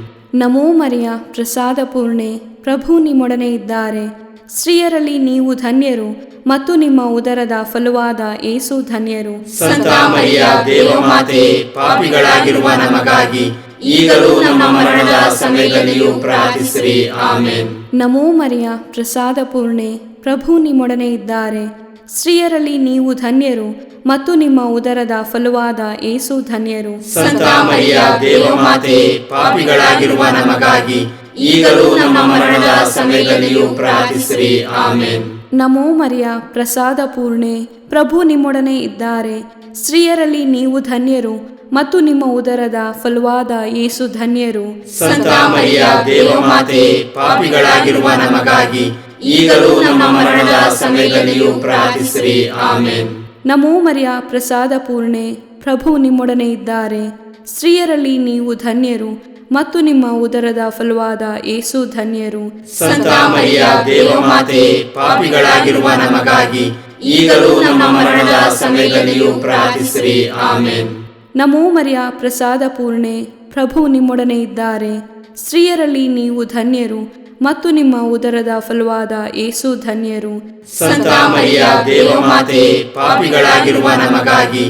ನಮೋ ಮರಿಯ, ಪ್ರಸಾದ ಪೂರ್ಣೆ, ಪ್ರಭು ನಿಮ್ಮೊಡನೆ ಇದ್ದಾರೆ. ಸ್ತ್ರೀಯರಲ್ಲಿ ನೀವು ಧನ್ಯರು ಮತ್ತು ನಿಮ್ಮ ಉದರದ ಫಲವಾದ ಯೇಸು ಧನ್ಯರು. ಸಂತ ಮರಿಯ ದೇವಮಾತೆ, ಪಾಪಿಗಳಾಗಿರುವ ನಮಗಾಗಿ ಈಗಲೂ ನಮ್ಮ ಮರಣದ ಸಮಯದಲ್ಲಿಯೂ ಪ್ರಾರ್ಥಿಸಿರಿ. ಆಮೆನ್. ನಮೋ ಮರಿಯ, ಪ್ರಸಾದ ಪೂರ್ಣೆ, ಪ್ರಭು ನಿಮ್ಮೊಡನೆ ಇದ್ದಾರೆ. ಸ್ತ್ರೀಯರಲ್ಲಿ ನೀವು ಧನ್ಯರು ಮತ್ತು ನಿಮ್ಮ ಉದರದ ಫಲವಾದ ಯೇಸು ಧನ್ಯರು. ಸಂತ ಮರಿಯ ದೇವಮಾತೆ, ಪಾಪಿಗಳಾಗಿರುವ ನಮಗಾಗಿ ಈಗಲೂ ನಮ್ಮ ಮರಣದ ಸಮಯದಲ್ಲಿಯೂ ಪ್ರಾರ್ಥಿಸಿರಿ. ಆಮೆನ್. ನಮೋ ಮರಿಯ, ಪ್ರಸಾದ ಪೂರ್ಣೆ, ಪ್ರಭು ನಿಮ್ಮೊಡನೆ ಇದ್ದಾರೆ. ಸ್ತ್ರೀಯರಲ್ಲಿ ನೀವು ಧನ್ಯರು ಮತ್ತು ನಿಮ್ಮ ಉದರದ ಫಲವಾದ ಯೇಸು ಧನ್ಯರು. ಸಂತ ಮರಿಯ ದೇವಮಾತೆ, ಪಾಪಿಗಳಾಗಿರುವ ನಮಗಾಗಿ ಈಗಲೂ ನಮ್ಮ ಮರಣದ ಸಮಯದಲ್ಲಿಯೂ ಪ್ರಾರ್ಥಿಸಿರಿ. ಆಮೆನ್. ನಮೋ ಮರಿಯ, ಪ್ರಸಾದ ಪೂರ್ಣೆ, ಪ್ರಭು ನಿಮ್ಮೊಡನೆ ಇದ್ದಾರೆ. ಸ್ತ್ರೀಯರಲ್ಲಿ ನೀವು ಧನ್ಯರು ಮತ್ತು ನಿಮ್ಮ ಉದರದ ಫಲವಾದ ಯೇಸು ಧನ್ಯರು. ಸಂತ ಮರಿಯ ದೇವಮಾತೆ, ಪಾಪಿಗಳಾಗಿರುವ ನಮಗಾಗಿ ಈಗಲೂ ನಮ್ಮ ಮರಣದ ಸಮಯದಲ್ಲಿಯೂ ಪ್ರಾರ್ಥಿಸಿರಿ. ಆಮೆನ್. ನಮೋ ಮರಿಯ, ಪ್ರಸಾದ ಪೂರ್ಣೆ, ಪ್ರಭು ನಿಮ್ಮೊಡನೆ ಇದ್ದಾರೆ. ಸ್ತ್ರೀಯರಲ್ಲಿ ನೀವು ಧನ್ಯರು ಮತ್ತು ನಿಮ್ಮ ಉದರದ ಫಲವಾದ ಯೇಸು ಧನ್ಯರು. ಸಂತ ಮರಿಯ ದೇವಮಾತೆ, ಪಾಪಿಗಳಾಗಿರುವ ನಮಗಾಗಿ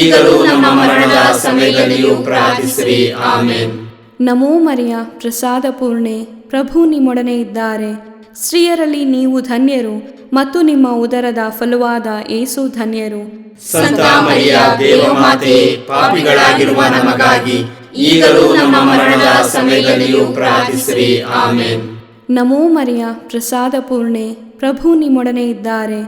ಈಗಲೂ ನಮ್ಮ ಮರಣದ ಸಮಯದಲ್ಲಿಯೂ ಪ್ರಾರ್ಥಿಸಿರಿ. ಆಮೇನ್. ನಮೋ ಮರಿಯ, ಪ್ರಸಾದ ಪೂರ್ಣೆ, ಪ್ರಭು ನಿಮ್ಮೊಡನೆ ಇದ್ದಾರೆ. ಸ್ತ್ರೀಯರಲ್ಲಿ ನೀವು ಧನ್ಯರು ಮತ್ತು ನಿಮ್ಮ ಉದರದ ಫಲವಾದ ಯೇಸು ಧನ್ಯರು. ಸಂತ ಮರಿಯ ದೇವಮಾತೆ, ಪಾಪಿಗಳಾಗಿರುವ ನಮಗಾಗಿ ಈಗಲೂ ನಮ್ಮ ಮರಣದ ಸಮಯದಲ್ಲಿಯೂ ಪ್ರಾರ್ಥಿಸಿರಿ. ಆಮೇನ್. ನಮೋ ಮರಿಯ, ಪ್ರಸಾದ ಪೂರ್ಣೆ, ಪ್ರಭು ನಿಮ್ಮೊಡನೆ ಇದ್ದಾರೆ.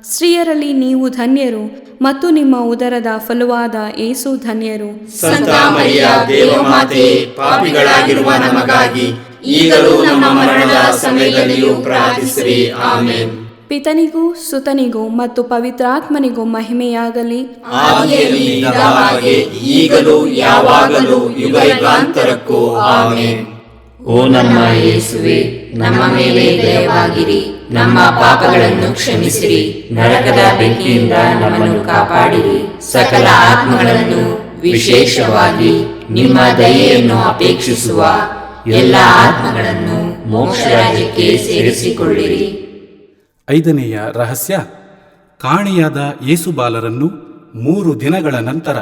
ಸ್ತ್ರೀಯರಲ್ಲಿ ನೀವು ಧನ್ಯರು ಮತ್ತು ನಿಮ್ಮ ಉದರದ ಫಲವಾದ ಯೇಸು ಧನ್ಯರು. ಸಂತ ಮರಿಯ ದೇವಮಾತೆ, ಪಾಪಿಗಳಾಗಿರುವ ನಮಗಾಗಿ ಈಗಲೂ ನಮ್ಮ ಮರಣದ ಸಮಯದಲ್ಲಿಯೂ ಪ್ರಾರ್ಥಿಸಿರಿ. ಆಮೇನ್. ಪಿತನಿಗೂ ಸುತನಿಗೂ ಮತ್ತು ಪವಿತ್ರಾತ್ಮನಿಗೂ ಮಹಿಮೆಯಾಗಲಿ. ಆದಿಯಲ್ಲಿ ಇದ್ದ ಹಾಗೆ ಈಗಲೂ ಯಾವಾಗಲೂ ಯುಗಾಂತರಕ್ಕೂ. ಆಮೇನ್. ಓ ನಮ್ಮ ಯೇಸುವೆ, ನಮ್ಮ ಮೇಲೆ ದಯವಾಗಿರಿ, ನಮ್ಮ ಪಾಪಗಳನ್ನು ಕ್ಷಮಿಸಿರಿ, ನರಕದ ಬೆಂಕಿಯಿಂದ ನಮ್ಮನ್ನು ಕಾಪಾಡಿರಿ, ಸಕಲ ಆತ್ಮಗಳನ್ನು ವಿಶೇಷವಾಗಿ ನಿಮ್ಮ ದಯೆಯನ್ನು ಅಪೇಕ್ಷಿಸುವ ಎಲ್ಲ ಆತ್ಮಗಳನ್ನು ಮೋಕ್ಷ ರಾಜ್ಯಕ್ಕೆ ಸೇರಿಸಿಕೊಳ್ಳಿರಿ. 5ನೆಯ ರಹಸ್ಯ, ಕಾಣೆಯಾದ ಯೇಸುಬಾಲರನ್ನು 3 ದಿನಗಳ ನಂತರ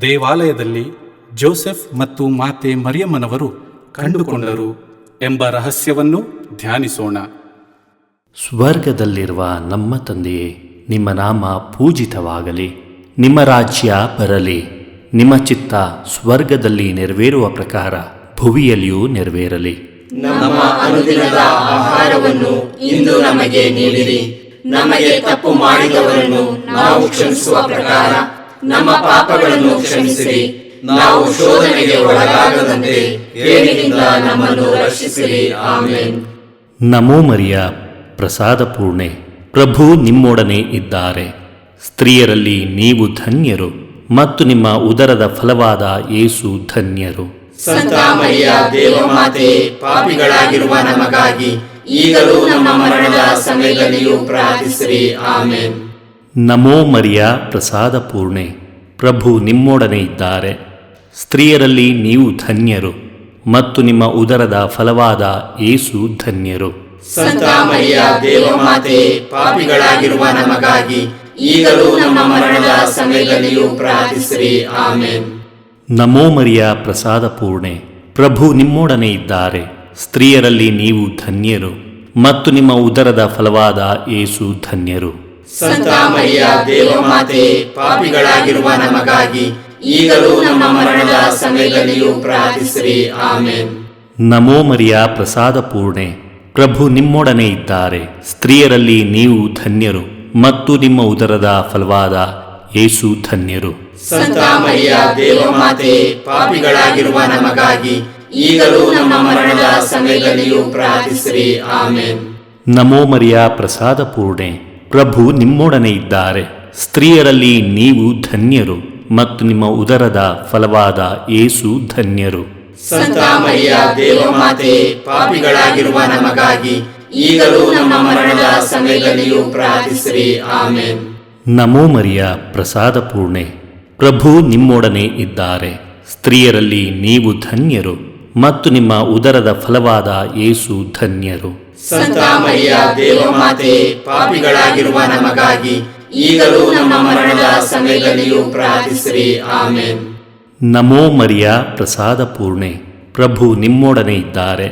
ದೇವಾಲಯದಲ್ಲಿ ಜೋಸೆಫ್ ಮತ್ತು ಮಾತೆ ಮರಿಯಮ್ಮನವರು ಕಂಡುಕೊಂಡರು ಎಂಬ ರಹಸ್ಯವನ್ನು ಧ್ಯಾನಿಸೋಣ. ಸ್ವರ್ಗದಲ್ಲಿರುವ ನಮ್ಮ ತಂದೆಯೇ, ನಿಮ್ಮ ನಾಮ ಪೂಜಿತವಾಗಲಿ, ನಿಮ್ಮ ರಾಜ್ಯ ಬರಲಿ, ನಿಮ್ಮ ಚಿತ್ತ ಸ್ವರ್ಗದಲ್ಲಿ ನೆರವೇರುವ ಪ್ರಕಾರ ಭುವಿಯಲ್ಲಿಯೂ ನೆರವೇರಲಿ. ನಮ್ಮ ಅನುದಿನದ ಆಹಾರವನ್ನು ಇಂದು ನಮಗೆ ನೀಡಿರಿ. ನಮಗೆ ತಪ್ಪು ಮಾಡಿದವರನ್ನು ನಾವು ಕ್ಷಮಿಸುವ ಪ್ರಕಾರ ನಮ್ಮ ಪಾಪಗಳನ್ನು ಕ್ಷಮಿಸಿರಿ. ನಾವು ಶೋಧನೆಗೆ ಒಳಗಾಗದಂತೆ ಕೇಡಿನಿಂದ ನಮ್ಮನ್ನು ರಕ್ಷಿಸಿರಿ. ಆಮೇನ್. ನಮೋ ಮರಿಯ, ಪ್ರಸಾದ ಪೂರ್ಣೆ, ಪ್ರಭು ನಿಮ್ಮೊಡನೆ ಇದ್ದಾರೆ. ಸ್ತ್ರೀಯರಲ್ಲಿ ನೀವು ಧನ್ಯರು ಮತ್ತು ನಿಮ್ಮ ಉದರದ ಫಲವಾದ ಯೇಸು ಧನ್ಯರು. ಸಂತ ಮರಿಯ ದೇವಮಾತೆ, ಪಾಪಿಗಳಾಗಿರುವ ನಮಗಾಗಿ ಈಗಲೂ ನಮ್ಮ ಮರಣದ ಸಮಯದಲ್ಲಿಯೂ ಪ್ರಾರ್ಥಿಸಿರಿ. ಆಮೇನ್. ನಮೋ ಮರಿಯ, ಪ್ರಸಾದ ಪೂರ್ಣೆ, ಪ್ರಭು ನಿಮ್ಮೊಡನೆ ಇದ್ದಾರೆ. ಸ್ತ್ರೀಯರಲ್ಲಿ ನೀವು ಧನ್ಯರು ಮತ್ತು ನಿಮ್ಮ ಉದರದ ಫಲವಾದ ಯೇಸು ಧನ್ಯರು. ಸಂತ ಮರಿಯ ದೇವಮಾತೆ, ಪಾಪಿಗಳಾಗಿರುವ ನಮಗಾಗಿ ಈಗಲೂ ನಮ್ಮ ಮರಣದ ಸಮಯದಲ್ಲಿಯೂ ಪ್ರಾರ್ಥಿಸಿರಿ. ಆಮೇನ್. ನಮೋ ಮರಿಯ, ಪ್ರಸಾದ ಪೂರ್ಣೆ, ಪ್ರಭು ನಿಮ್ಮೊಡನೆ ಇದ್ದಾರೆ. ಸ್ತ್ರೀಯರಲ್ಲಿ ನೀವು ಧನ್ಯರು ಮತ್ತು ನಿಮ್ಮ ಉದರದ ಫಲವಾದ ಯೇಸು ಧನ್ಯರು. ಸಂತ ಮರಿಯ ದೇವಮಾತೆ, ಪಾಪಿಗಳಾಗಿರುವ ನಮಗಾಗಿ ಈಗಲೂ ನಮ್ಮ ಮರಣದ ಸಮಯದಲ್ಲಿಯೂ ಪ್ರಾರ್ಥಿಸಿರಿ. ಆಮೇನ್. ನಮೋ ಮರಿಯ, ಪ್ರಸಾದ ಪೂರ್ಣೆ, ಪ್ರಭು ನಿಮ್ಮೊಡನೆ ಇದ್ದಾರೆ. ಸ್ತ್ರೀಯರಲ್ಲಿ ನೀವು ಧನ್ಯರು ಮತ್ತು ನಿಮ್ಮ ಉದರದ ಫಲವಾದ ಯೇಸು ಧನ್ಯರು. ಸಂತ ಮರಿಯ ದೇವಮಾತೆ, ಪಾಪಿಗಳಾಗಿರುವ ನಮಗಾಗಿ ಈಗಲೂ ನಮ್ಮ ಮರಣದ ಸಮಯದಲ್ಲಿಯೂ ಪ್ರಾರ್ಥಿಸಿರಿ. ಆಮೇನ್. ನಮೋ ಮರಿಯ, ಪ್ರಸಾದ ಪೂರ್ಣೆ, ಪ್ರಭು ನಿಮ್ಮೊಡನೆ ಇದ್ದಾರೆ. ಸ್ತ್ರೀಯರಲ್ಲಿ ನೀವು ಧನ್ಯರು ಮತ್ತು ನಿಮ್ಮ ಉದರದ ಫಲವಾದ ಯೇಸು ಧನ್ಯರು. ಸಂತ ಮರಿಯ ದೇವಮಾತೆ, ಪಾಪಿಗಳಾಗಿರುವ ನಮಗಾಗಿ ಈಗಲೂ ನಮ್ಮ ಮರಣದ ಸಮಯದಲ್ಲಿಯೂ ಪ್ರಾರ್ಥಿಸಿರಿ. ಆಮೇನ್. ನಮೋ ಮರಿಯ, ಪ್ರಸಾದ ಪೂರ್ಣೆ, ಪ್ರಭು ನಿಮ್ಮೊಡನೆ ಇದ್ದಾರೆ. ಸ್ತ್ರೀಯರಲ್ಲಿ ನೀವು ಧನ್ಯರು ಮತ್ತು ನಿಮ್ಮ ಉದರದ ಫಲವಾದ ಯೇಸು ಧನ್ಯರು. ಸಂತ ಮರಿಯ ದೇವಮಾತೆ, ಪಾಪಿಗಳಾಗಿರುವ ನಮಗಾಗಿ ಈಗಲೂ ನಮ್ಮ ಮರಣದ ಸಮಯದಲ್ಲಿಯೂ ಪ್ರಾರ್ಥಿಸಿರಿ. ಆಮೇನ್. ನಮೋ ಮರಿಯ, ಪ್ರಸಾದ ಪೂರ್ಣೆ, ಪ್ರಭು ನಿಮ್ಮೊಡನೆ ಇದ್ದಾರೆ.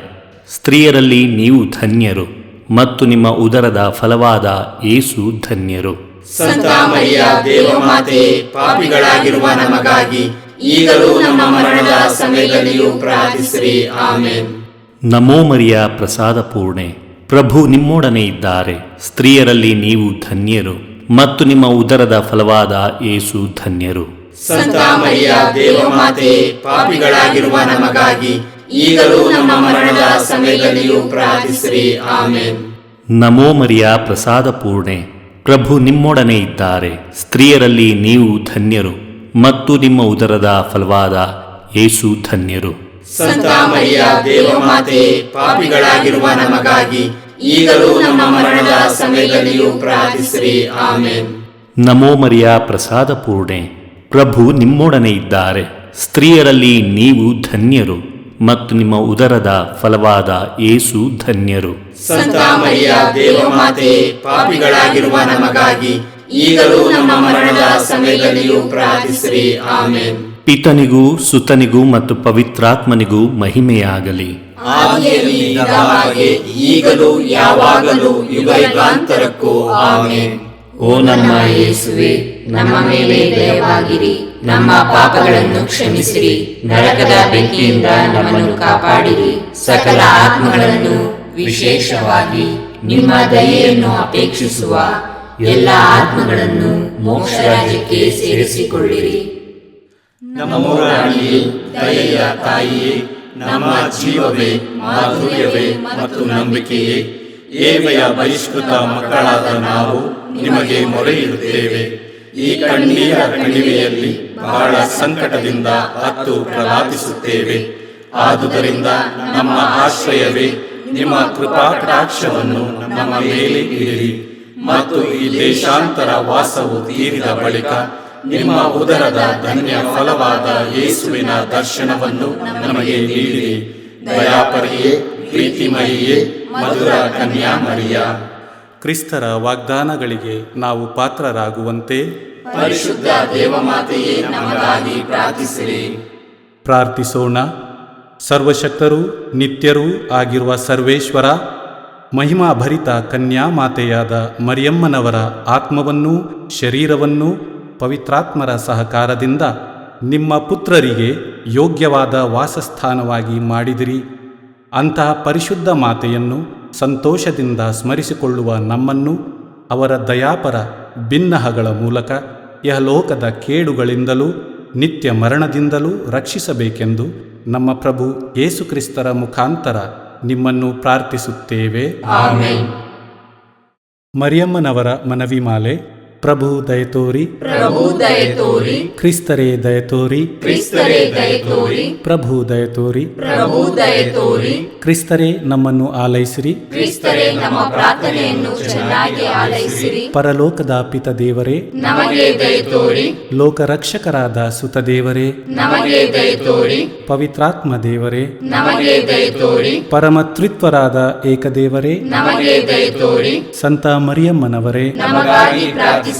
ಸ್ತ್ರೀಯರಲ್ಲಿ ನೀವು ಧನ್ಯರು ಮತ್ತು ನಿಮ್ಮ ಉದರದ ಫಲವಾದ ಯೇಸು ಧನ್ಯರು. ಸಂತ ಮರಿಯ ದೇವಮಾತೆ, ಪಾಪಿಗಳಾಗಿರುವ ನಮಗಾಗಿ ಈಗಲೂ ನಮ್ಮ ಮರಣದ ಸಮಯದಲ್ಲಿಯೂ ಪ್ರಾರ್ಥಿಸಿರಿ. ಆಮೇನ್. ನಮೋ ಮರಿಯ, ಪ್ರಸಾದ ಪೂರ್ಣೆ, ಪ್ರಭು ನಿಮ್ಮೊಡನೆ ಇದ್ದಾರೆ. ಸ್ತ್ರೀಯರಲ್ಲಿ ನೀವು ಧನ್ಯರು ಮತ್ತು ನಿಮ್ಮ ಉದರದ ಫಲವಾದ ಯೇಸು ಧನ್ಯರು. ಸಂತ ಮರಿಯ ದೇವಮಾತೆ, ಪಾಪಿಗಳಾಗಿರುವ ನಮಗಾಗಿ ಈಗಲೂ ನಮ್ಮ ಮರಣದ ಸಮಯದಲ್ಲಿಯೂ ಪ್ರಾರ್ಥಿಸಿರಿ. ಆಮೇನ್. ನಮೋ ಮರಿಯ, ಪ್ರಸಾದ ಪೂರ್ಣೆ, ಪ್ರಭು ನಿಮ್ಮೊಡನೆ ಇದ್ದಾರೆ. ಸ್ತ್ರೀಯರಲ್ಲಿ ನೀವು ಧನ್ಯರು ಮತ್ತು ನಿಮ್ಮ ಉದರದ ಫಲವಾದ ಯೇಸು ಧನ್ಯರು. ಸಂತ ಮರಿಯ ದೇವಮಾತೆ, ಪಾಪಿಗಳಾಗಿರುವ ನಮಗಾಗಿ ಈಗಲೂ ನಮ್ಮ ಮರಣದ ಸಮಯದಲ್ಲಿಯೂ ಪ್ರಾರ್ಥಿಸಿರಿ. ಆಮೇನ್. ನಮೋ ಮರಿಯ, ಪ್ರಸಾದ ಪೂರ್ಣೆ, ಪ್ರಭು ನಿಮ್ಮೊಡನೆ ಇದ್ದಾರೆ. ಸ್ತ್ರೀಯರಲ್ಲಿ ನೀವು ಧನ್ಯರು ಮತ್ತು ನಿಮ್ಮ ಉದರದ ಫಲವಾದ ಯೇಸು ಧನ್ಯರು. ಸಂತ ಮರಿಯ ದೇವಮಾತೆಯೇ, ಪಾಪಿಗಳಾಗಿರುವ ನಮಗಾಗಿ ಈಗಲೂ ನಮ್ಮ ಮರಣದ ಸಮಯದಲ್ಲಿಯೂ ಪ್ರಾರ್ಥಿಸಿರಿ. ಆಮೇನ್. ಪಿತನಿಗೂ ಸುತನಿಗೂ ಮತ್ತು ಪವಿತ್ರಾತ್ಮನಿಗೂ ಮಹಿಮೆಯಾಗಲಿ. ಆದಿಯಲ್ಲಿ ಇದ್ದ ಹಾಗೆ ಈಗಲೂ ಯಾವಾಗಲೂ ಯುಗಯುಗಾಂತರಕ್ಕೂ ಆಮೇನ್. ಓ ನಮ್ಮ ಯೇಸುವೆ, ನಮ್ಮ ಮೇಲೆ ದಯವಾಗಿರಿ, ನಮ್ಮ ಪಾಪಗಳನ್ನು ಕ್ಷಮಿಸಿರಿ, ನರಕದ ಬೆಂಕಿಯಿಂದ ನಮ್ಮನ್ನು ಕಾಪಾಡಿರಿ, ಸಕಲ ಆತ್ಮಗಳನ್ನು ವಿಶೇಷವಾಗಿ ನಿಮ್ಮ ದಯೆಯನ್ನು ಅಪೇಕ್ಷಿಸುವ ಎಲ್ಲ ಆತ್ಮಗಳನ್ನು ಮೋಕ್ಷ ರಾಜ್ಯಕ್ಕೆ ಸೇರಿಸಿಕೊಳ್ಳಿರಿ. ನಮ್ಮ ರಾಣಿಯೇ, ದಯೆಯ ತಾಯಿಯೇ, ನಮ್ಮ ಜೀವವೇ, ಮಾಧುರ್ಯವೇ ಮತ್ತು ನಂಬಿಕೆಯೇ, ಏವೆಯ ಬಹಿಷ್ಕೃತ ಮಕ್ಕಳಾದ ನಾವು ನಿಮಗೆ ಮೊರೆ ಇಡುತ್ತೇವೆ. ಈ ಕಣ್ಣೀರ ಕಣಿವೆಯಲ್ಲಿ ಬಹಳ ಸಂಕಟದಿಂದ ಅತ್ತು ಪ್ರಲಾಪಿಸುತ್ತೇವೆ. ಆದುದರಿಂದ ನಮ್ಮ ಆಶ್ರಯವೇ, ನಿಮ್ಮ ಕೃಪಾ ಕಟಾಕ್ಷವನ್ನು ನಮ್ಮ ಮೇಲೆ ಇಡಿರಿ ಮತ್ತು ಈ ದೇಶಾಂತರ ವಾಸವು ತೀರಿದ ಬಳಿಕ ನಿಮ್ಮ ಉದರದ ಧನ್ಯ ಫಲವಾದ ಯೇಸುವಿನ ದರ್ಶನವನ್ನು ನಮಗೆ ನೀಡಿರಿ. ದಯಾಪರಿಯೇ, ಪ್ರೀತಿಮಯಿಯೇ, ಮಧುರ ಕನ್ಯಾಮರಿಯ, ಕ್ರಿಸ್ತರ ವಾಗ್ದಾನಗಳಿಗೆ ನಾವು ಪಾತ್ರರಾಗುವಂತೆ ಪರಿಶುದ್ಧ ದೇವಮಾತೆಯೇ, ನಮಗಾಗಿ ಪ್ರಾರ್ಥಿಸಿರಿ. ಪ್ರಾರ್ಥಿಸೋಣ. ಸರ್ವಶಕ್ತರೂ ನಿತ್ಯರೂ ಆಗಿರುವ ಸರ್ವೇಶ್ವರ, ಮಹಿಮಾಭರಿತ ಕನ್ಯಾಮಾತೆಯಾದ ಮರಿಯಮ್ಮನವರ ಆತ್ಮವನ್ನೂ ಶರೀರವನ್ನೂ ಪವಿತ್ರಾತ್ಮರ ಸಹಕಾರದಿಂದ ನಿಮ್ಮ ಪುತ್ರರಿಗೆ ಯೋಗ್ಯವಾದ ವಾಸಸ್ಥಾನವಾಗಿ ಮಾಡಿದಿರಿ. ಅಂತಹ ಪರಿಶುದ್ಧ ಮಾತೆಯನ್ನು ಸಂತೋಷದಿಂದ ಸ್ಮರಿಸಿಕೊಳ್ಳುವ ನಮ್ಮನ್ನು ಅವರ ದಯಾಪರ ಬಿನ್ನಹಗಳ ಮೂಲಕ ಯಹಲೋಕದ ಕೇಡುಗಳಿಂದಲೂ ನಿತ್ಯ ಮರಣದಿಂದಲೂ ರಕ್ಷಿಸಬೇಕೆಂದು ನಮ್ಮ ಪ್ರಭು ಯೇಸುಕ್ರಿಸ್ತರ ಮುಖಾಂತರ ನಿಮ್ಮನ್ನು ಪ್ರಾರ್ಥಿಸುತ್ತೇವೆ. ಆಮೆನ್. ಮರಿಯಮ್ಮನವರ ಮನವಿಮಾಲೆ. ಪ್ರಭು ದಯತೋರಿ, ಪ್ರಭು ದಯತೋರಿ, ಕ್ರಿಸ್ತರೇ ದಯತೋರಿ, ಕ್ರಿಸ್ತರೇ ದಯತೋರಿ, ಪ್ರಭು ದಯತೋರಿ, ಪ್ರಭು ದಯತೋರಿ, ಕ್ರಿಸ್ತರೇ ನಮ್ಮನ್ನು ಆಲೈಸಿರಿ, ಕ್ರಿಸ್ತರೇ ನಮ್ಮ ಪ್ರಾರ್ಥನೆಯನ್ನು ಚೆನ್ನಾಗಿ ಆಲೈಸಿರಿ. ಪರಲೋಕದ ಪಿತ ದೇವರೇ, ನಮಗೆ ದಯತೋರಿ. ಲೋಕರಕ್ಷಕರಾದ ಸುತ ದೇವರೇ, ನಮಗೆ ದಯತೋರಿ. ಪವಿತ್ರಾತ್ಮ ದೇವರೇ, ನಮಗೆ ದಯತೋರಿ. ಪರಮತ್ರಿತ್ವರಾದ ಏಕದೇವರೇ, ನಮಗೆ ದಯತೋರಿ. ಸಂತ ಮರಿಯಮ್ಮನವರೇ, ನಮಗಾಗಿ ಪ್ರಾರ್ಥಿಸಿರಿ.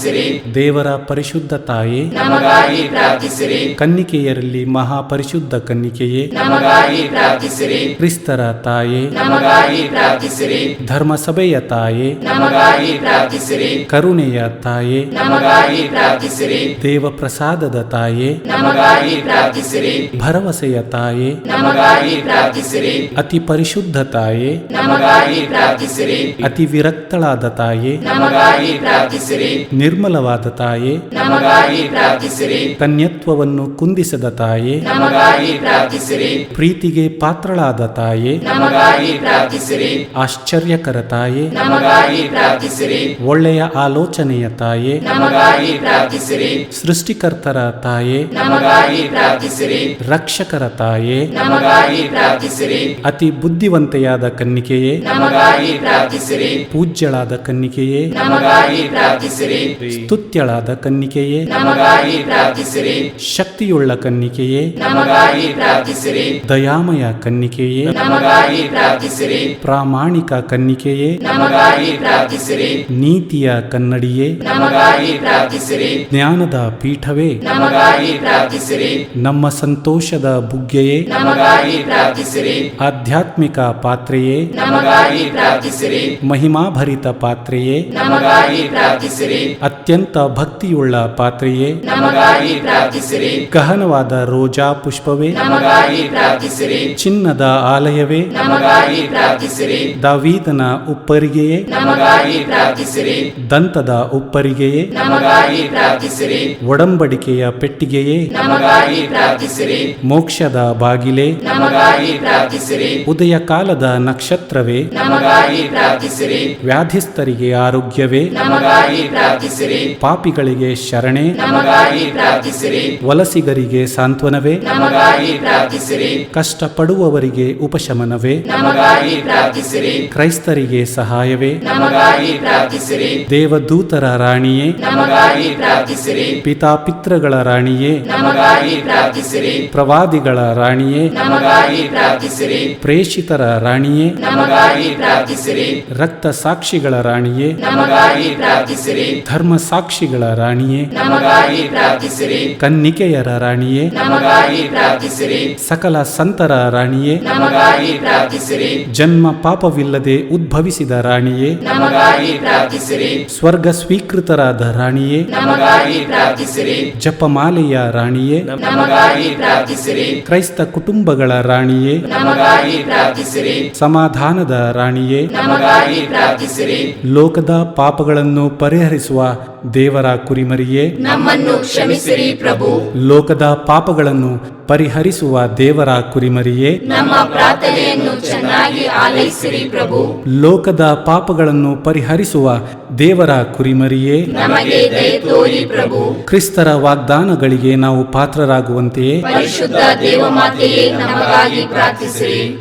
ದೇವರ ಪರಿಶುದ್ಧ ತಾಯೇ, ನಮಗಾಗಿ ಪ್ರಾರ್ಥಿಸಿರಿ. ಕನ್ನಿಕೆಯರಲ್ಲಿ ಮಹಾಪರಿಶುದ್ಧ ಕನ್ನಿಕೆಯೇ, ನಮಗಾಗಿ ಪ್ರಾರ್ಥಿಸಿರಿ. ಕ್ರಿಸ್ತರ ತಾಯೇ, ನಮಗಾಗಿ ಪ್ರಾರ್ಥಿಸಿರಿ. ಧರ್ಮಸಭೆಯ ತಾಯೇ, ನಮಗಾಗಿ ಪ್ರಾರ್ಥಿಸಿರಿ. ಕರುಣೆಯ ತಾಯೇ, ನಮಗಾಗಿ ಪ್ರಾರ್ಥಿಸಿರಿ. ದೇವಪ್ರಸಾದದ ತಾಯೇ, ನಮಗಾಗಿ ಪ್ರಾರ್ಥಿಸಿರಿ. ಭರವಸೆಯ ತಾಯೇ, ನಮಗಾಗಿ ಪ್ರಾರ್ಥಿಸಿರಿ. ಅತಿ ಪರಿಶುದ್ಧ ತಾಯೇ, ನಮಗಾಗಿ ಪ್ರಾರ್ಥಿಸಿರಿ. ಅತಿ ವಿರಕ್ತಳಾದ ತಾಯೇ, ನಮಗಾಗಿ ಪ್ರಾರ್ಥಿಸಿರಿ. ನಿರ್ಮಲವಾದ ತಾಯೇ, ನಮಗಾಗಿ ಪ್ರಾರ್ಥಿಸಿರಿ. ಕನ್ಯತ್ವವನ್ನು ಕುಂದಿಸದ ತಾಯೇ, ನಮಗಾಗಿ ಪ್ರಾರ್ಥಿಸಿರಿ. ಪ್ರೀತಿಗೆ ಪಾತ್ರಳಾದ ತಾಯೇ, ನಮಗಾಗಿ ಪ್ರಾರ್ಥಿಸಿರಿ. ಆಶ್ಚರ್ಯಕರ ತಾಯೇ, ನಮಗಾಗಿ ಪ್ರಾರ್ಥಿಸಿರಿ. ಒಳ್ಳೆಯ ಆಲೋಚನೆಯ ತಾಯೇ, ನಮಗಾಗಿ ಪ್ರಾರ್ಥಿಸಿರಿ. ಸೃಷ್ಟಿಕರ್ತರ ತಾಯೇ, ನಮಗಾಗಿ ಪ್ರಾರ್ಥಿಸಿರಿ. ರಕ್ಷಕರ ತಾಯೇ, ನಮಗಾಗಿ ಪ್ರಾರ್ಥಿಸಿರಿ. ಅತಿ ಬುದ್ಧಿವಂತೆಯಾದ ಕನ್ನಿಕೆಯೇ, ನಮಗಾಗಿ ಪ್ರಾರ್ಥಿಸಿರಿ. ಪೂಜ್ಯಳಾದ ಕನ್ನಿಕೆಯೇ, ನಮಗಾಗಿ ಪ್ರಾರ್ಥಿಸಿರಿ. ಸ್ತುತ್ಯಳಾದ ಕನ್ನಿಕೆಯೇ, ನಮಗಾಗಿ ಪ್ರಾರ್ಥಿಸಿರಿ. ಶಕ್ತಿಯುಳ್ಳ ಕನ್ನಿಕೆಯೇ, ನಮಗಾಗಿ ಪ್ರಾರ್ಥಿಸಿರಿ. ದಯಾಮಯ ಕನ್ನಿಕೆಯೇ, ನಮಗಾಗಿ ಪ್ರಾರ್ಥಿಸಿರಿ. ಪ್ರಾಮಾಣಿಕ ಕನ್ನಿಕೆಯೇ, ನಮಗಾಗಿ ಪ್ರಾರ್ಥಿಸಿರಿ. ನೀತಿಯ ಕನ್ನಡಿಯೇ, ನಮಗಾಗಿ ಪ್ರಾರ್ಥಿಸಿರಿ. ಜ್ಞಾನದ ಪೀಠವೇ, ನಮಗಾಗಿ ಪ್ರಾರ್ಥಿಸಿರಿ. ನಮ್ಮ ಸಂತೋಷದ ಬುಗ್ಗೆಯೇ, ನಮಗಾಗಿ ಪ್ರಾರ್ಥಿಸಿರಿ. ಆಧ್ಯಾತ್ಮಿಕ ಪಾತ್ರೆಯೇ, ನಮಗಾಗಿ ಪ್ರಾರ್ಥಿಸಿರಿ. ಮಹಿಮಾಭರಿತ ಪಾತ್ರೆಯೇ, ನಮಗಾಗಿ ಪ್ರಾರ್ಥಿಸಿರಿ. ಅತ್ಯಂತ ಭಕ್ತಿಯುಳ್ಳ ಪಾತ್ರೆಯೇ, ನಮಗಾಗಿ ಪ್ರಾರ್ಥಿಸಿರಿ. ಗಹನವಾದ ರೋಜಾ ಪುಷ್ಪವೇ, ನಮಗಾಗಿ ಪ್ರಾರ್ಥಿಸಿರಿ. ಚಿನ್ನದ ಆಲಯವೇ, ನಮಗಾಗಿ ಪ್ರಾರ್ಥಿಸಿರಿ. ದಾವೀದನ ಉಪ್ಪರಿಗೆಯೇ, ನಮಗಾಗಿ ಪ್ರಾರ್ಥಿಸಿರಿ. ದಂತದ ಉಪ್ಪರಿಗೆಯೇ, ನಮಗಾಗಿ ಪ್ರಾರ್ಥಿಸಿರಿ. ಒಡಂಬಡಿಕೆಯ ಪೆಟ್ಟಿಗೆಯೇ, ನಮಗಾಗಿ ಪ್ರಾರ್ಥಿಸಿರಿ. ಮೋಕ್ಷದ ಬಾಗಿಲೇ, ನಮಗಾಗಿ ಪ್ರಾರ್ಥಿಸಿರಿ. ಉದಯ ಕಾಲದ ನಕ್ಷತ್ರವೇ, ನಮಗಾಗಿ ಪ್ರಾರ್ಥಿಸಿರಿ. ವ್ಯಾಧಿಸ್ಥರಿಗೆ ಆರೋಗ್ಯವೇ, ನಮಗಾಗಿ ಪ್ರಾರ್ಥಿಸಿರಿ. ಪ್ರಾರ್ಥಿಸಿರಿ. ಪಾಪಿಗಳಿಗೆ ಶರಣೆ, ನಮಗಾಗಿ ಪ್ರಾರ್ಥಿಸಿರಿ. ವಲಸಿಗರಿಗೆ ಸಾಂತ್ವನವೇ, ನಮಗಾಗಿ ಪ್ರಾರ್ಥಿಸಿರಿ. ಕಷ್ಟಪಡುವವರಿಗೆ ಉಪಶಮನವೇ, ನಮಗಾಗಿ ಪ್ರಾರ್ಥಿಸಿರಿ. ಕ್ರೈಸ್ತರಿಗೆ ಸಹಾಯವೇ, ನಮಗಾಗಿ ಪ್ರಾರ್ಥಿಸಿರಿ. ದೇವದೂತರ ರಾಣಿಯೇ, ನಮಗಾಗಿ ಪ್ರಾರ್ಥಿಸಿರಿ. ಪಿತಾಪಿತೃಗಳ ರಾಣಿಯೇ, ನಮಗಾಗಿ ಪ್ರಾರ್ಥಿಸಿರಿ. ಪ್ರವಾದಿಗಳ ರಾಣಿಯೇ, ನಮಗಾಗಿ ಪ್ರಾರ್ಥಿಸಿರಿ. ಪ್ರೇಷಿತರ ರಾಣಿಯೇ, ನಮಗಾಗಿ ಪ್ರಾರ್ಥಿಸಿರಿ. ರಕ್ತ ಸಾಕ್ಷಿಗಳ ರಾಣಿಯೇ, ನಮಗಾಗಿ ಪ್ರಾರ್ಥಿಸಿರಿ. ಧರ್ಮ ಸಾಕ್ಷಿಗಳ ರಾಣಿಯೇ, ನಮಗಾಗಿ ಪ್ರಾರ್ಥಿಸಿರಿ. ಕನ್ನಿಕೆಯರ ರಾಣಿಯೇ, ನಮಗಾಗಿ ಪ್ರಾರ್ಥಿಸಿರಿ. ಸಕಲ ಸಂತರ ರಾಣಿಯೇ, ನಮಗಾಗಿ ಪ್ರಾರ್ಥಿಸಿರಿ. ಜನ್ಮ ಪಾಪವಿಲ್ಲದೆ ಉದ್ಭವಿಸಿದ ರಾಣಿಯೇ, ನಮಗಾಗಿ ಪ್ರಾರ್ಥಿಸಿರಿ. ಸ್ವರ್ಗ ಸ್ವೀಕೃತರಾದ ರಾಣಿಯೇ, ನಮಗಾಗಿ ಪ್ರಾರ್ಥಿಸಿರಿ. ಜಪಮಾಲೆಯ ರಾಣಿಯೇ, ನಮಗಾಗಿ ಪ್ರಾರ್ಥಿಸಿರಿ. ಕ್ರೈಸ್ತ ಕುಟುಂಬಗಳ ರಾಣಿಯೇ, ನಮಗಾಗಿ ಪ್ರಾರ್ಥಿಸಿರಿ. ಸಮಾಧಾನದ ರಾಣಿಯೇ, ನಮಗಾಗಿ ಪ್ರಾರ್ಥಿಸಿರಿ. ಲೋಕದ ಪಾಪಗಳನ್ನು ಪರಿಹರಿಸುವ ದೇವರ ಕುರಿಮರಿಯೇ, ನಮ್ಮನ್ನು ಕ್ಷಮಿಸಿರಿ ಪ್ರಭು. ಲೋಕದ ಪಾಪಗಳನ್ನು ಪರಿಹರಿಸುವ ದೇವರ ಕುರಿಮರಿಯೇ, ನಮ್ಮ ಪ್ರಾರ್ಥನೆಯನ್ನು ಚೆನ್ನಾಗಿ ಆಲೈಸಿರಿ ಪ್ರಭು. ಲೋಕದ ಪಾಪಗಳನ್ನು ಪರಿಹರಿಸುವ ದೇವರ ಕುರಿಮರಿಯೇ, ನಮಗೆ ದಯೆ ತೋರಿ ಪ್ರಭು. ಕ್ರಿಸ್ತರ ವಾಗ್ದಾನಗಳಿಗೆ ನಾವು ಪಾತ್ರರಾಗುವಂತೆಯೇ ಪರಿಶುದ್ಧ ದೇವಮಾತೆಯೇ ನಮಗಾಗಿ ಪ್ರಾರ್ಥಿಸಿರಿ.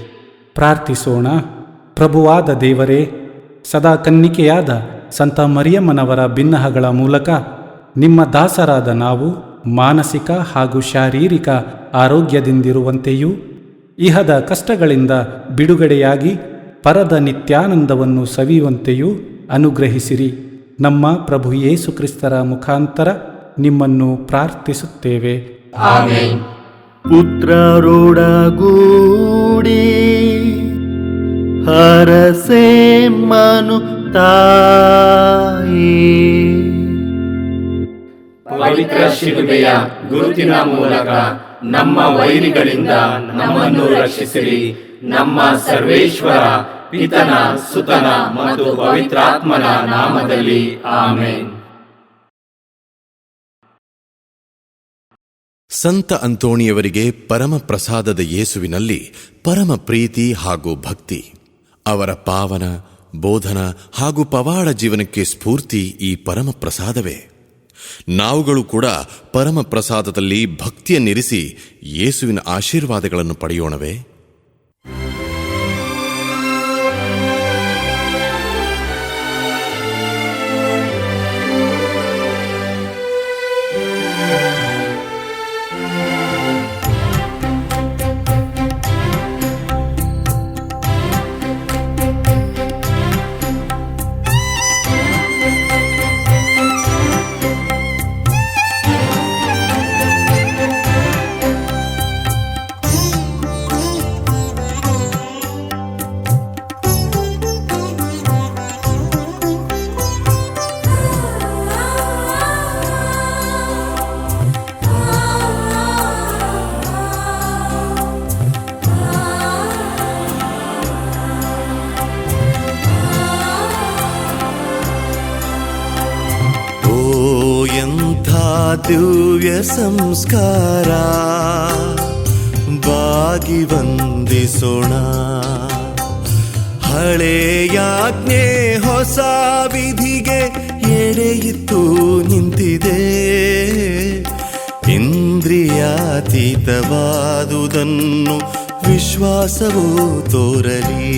ಪ್ರಾರ್ಥಿಸೋಣ. ಪ್ರಭುವಾದ ದೇವರೇ, ಸದಾ ಕನ್ನಿಕೆಯಾದ ಸಂತ ಮರಿಯಮ್ಮನವರ ಬಿನ್ನಹಗಳ ಮೂಲಕ ನಿಮ್ಮ ದಾಸರಾದ ನಾವು ಮಾನಸಿಕ ಹಾಗೂ ಶಾರೀರಿಕ ಆರೋಗ್ಯದಿಂದಿರುವಂತೆಯೂ ಇಹದ ಕಷ್ಟಗಳಿಂದ ಬಿಡುಗಡೆಯಾಗಿ ಪರದ ನಿತ್ಯಾನಂದವನ್ನು ಸವಿಯುವಂತೆಯೂ ಅನುಗ್ರಹಿಸಿರಿ. ನಮ್ಮ ಪ್ರಭು ಯೇಸು ಕ್ರಿಸ್ತರ ಮುಖಾಂತರ ನಿಮ್ಮನ್ನು ಪ್ರಾರ್ಥಿಸುತ್ತೇವೆ. ಆಮೆನ್. ಪುತ್ರರೊಡಗೂಡಿ ಹರಸೆ ಮನು ತಾಯಿ, ಪವಿತ್ರ ಶಿಲುಬೆಯ ಗುರುತಿನ ಮೂಲಕ ನಮ್ಮ ವೈರಿಗಳಿಂದ ನಮ್ಮನ್ನು ರಕ್ಷಿಸಿರಿ. ನಮ್ಮ ಸರ್ವೇಶ್ವರ ಪಿತನ ಸುತನ ಮತ್ತು ಪವಿತ್ರಾತ್ಮನ ನಾಮದಲ್ಲಿ ಆಮೆನ್. ಸಂತ ಅಂತೋಣಿಯವರಿಗೆ ಪರಮ ಪ್ರಸಾದದ ಯೇಸುವಿನಲ್ಲಿ ಪರಮ ಪ್ರೀತಿ ಹಾಗೂ ಭಕ್ತಿ. ಅವರ ಪಾವನ ಬೋಧನ ಹಾಗೂ ಪವಾಡ ಜೀವನಕ್ಕೆ ಸ್ಫೂರ್ತಿ ಈ ಪರಮ ಪ್ರಸಾದವೇ. ನಾವುಗಳು ಕೂಡ ಪರಮ ಪ್ರಸಾದದಲ್ಲಿ ಭಕ್ತಿಯನ್ನಿರಿಸಿ ಯೇಸುವಿನ ಆಶೀರ್ವಾದಗಳನ್ನು ಪಡೆಯೋಣವೇ? ದಿವ್ಯ ಸಂಸ್ಕಾರ ಬಾಗಿ ವಂದಿಸೋಣ. ಹಳೆಯಾಜ್ಞೆ ಹೊಸ ವಿಧಿಗೆ ಎಡೆಯಿತ್ತು ನಿಂತಿದೆ. ಇಂದ್ರಿಯಾತೀತವಾದುದನ್ನು ವಿಶ್ವಾಸವೂ ತೋರಲಿ.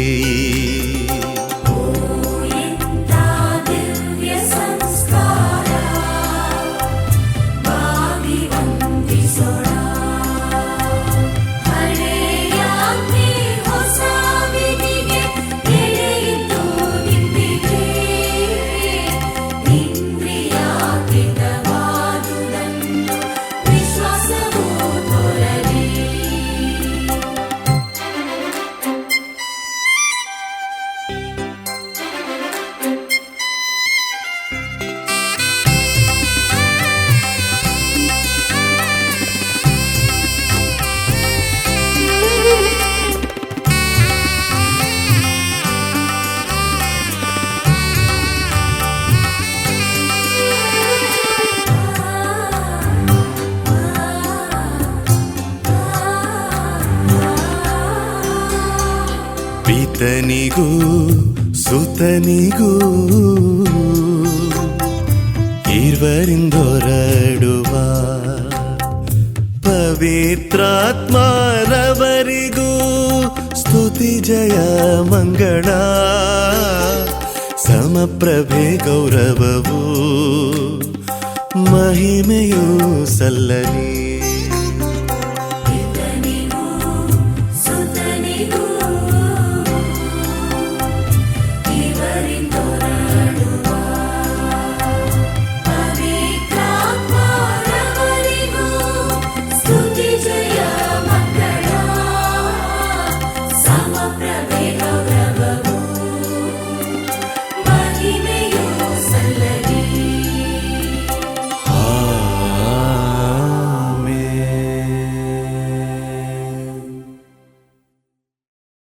ಪಿತನಿಗೂ ಸುತನಿಗೂ ಈರ್ವರಿಂದೊರಡುವ ಪವಿತ್ರಾತ್ಮರವರಿಗೂ ಸ್ತುತಿ ಜಯ ಮಂಗಳ ಸಮಪ್ರಭೆ ಗೌರವವು ಮಹಿಮೆಯೂ ಸಲ್ಲಲಿ.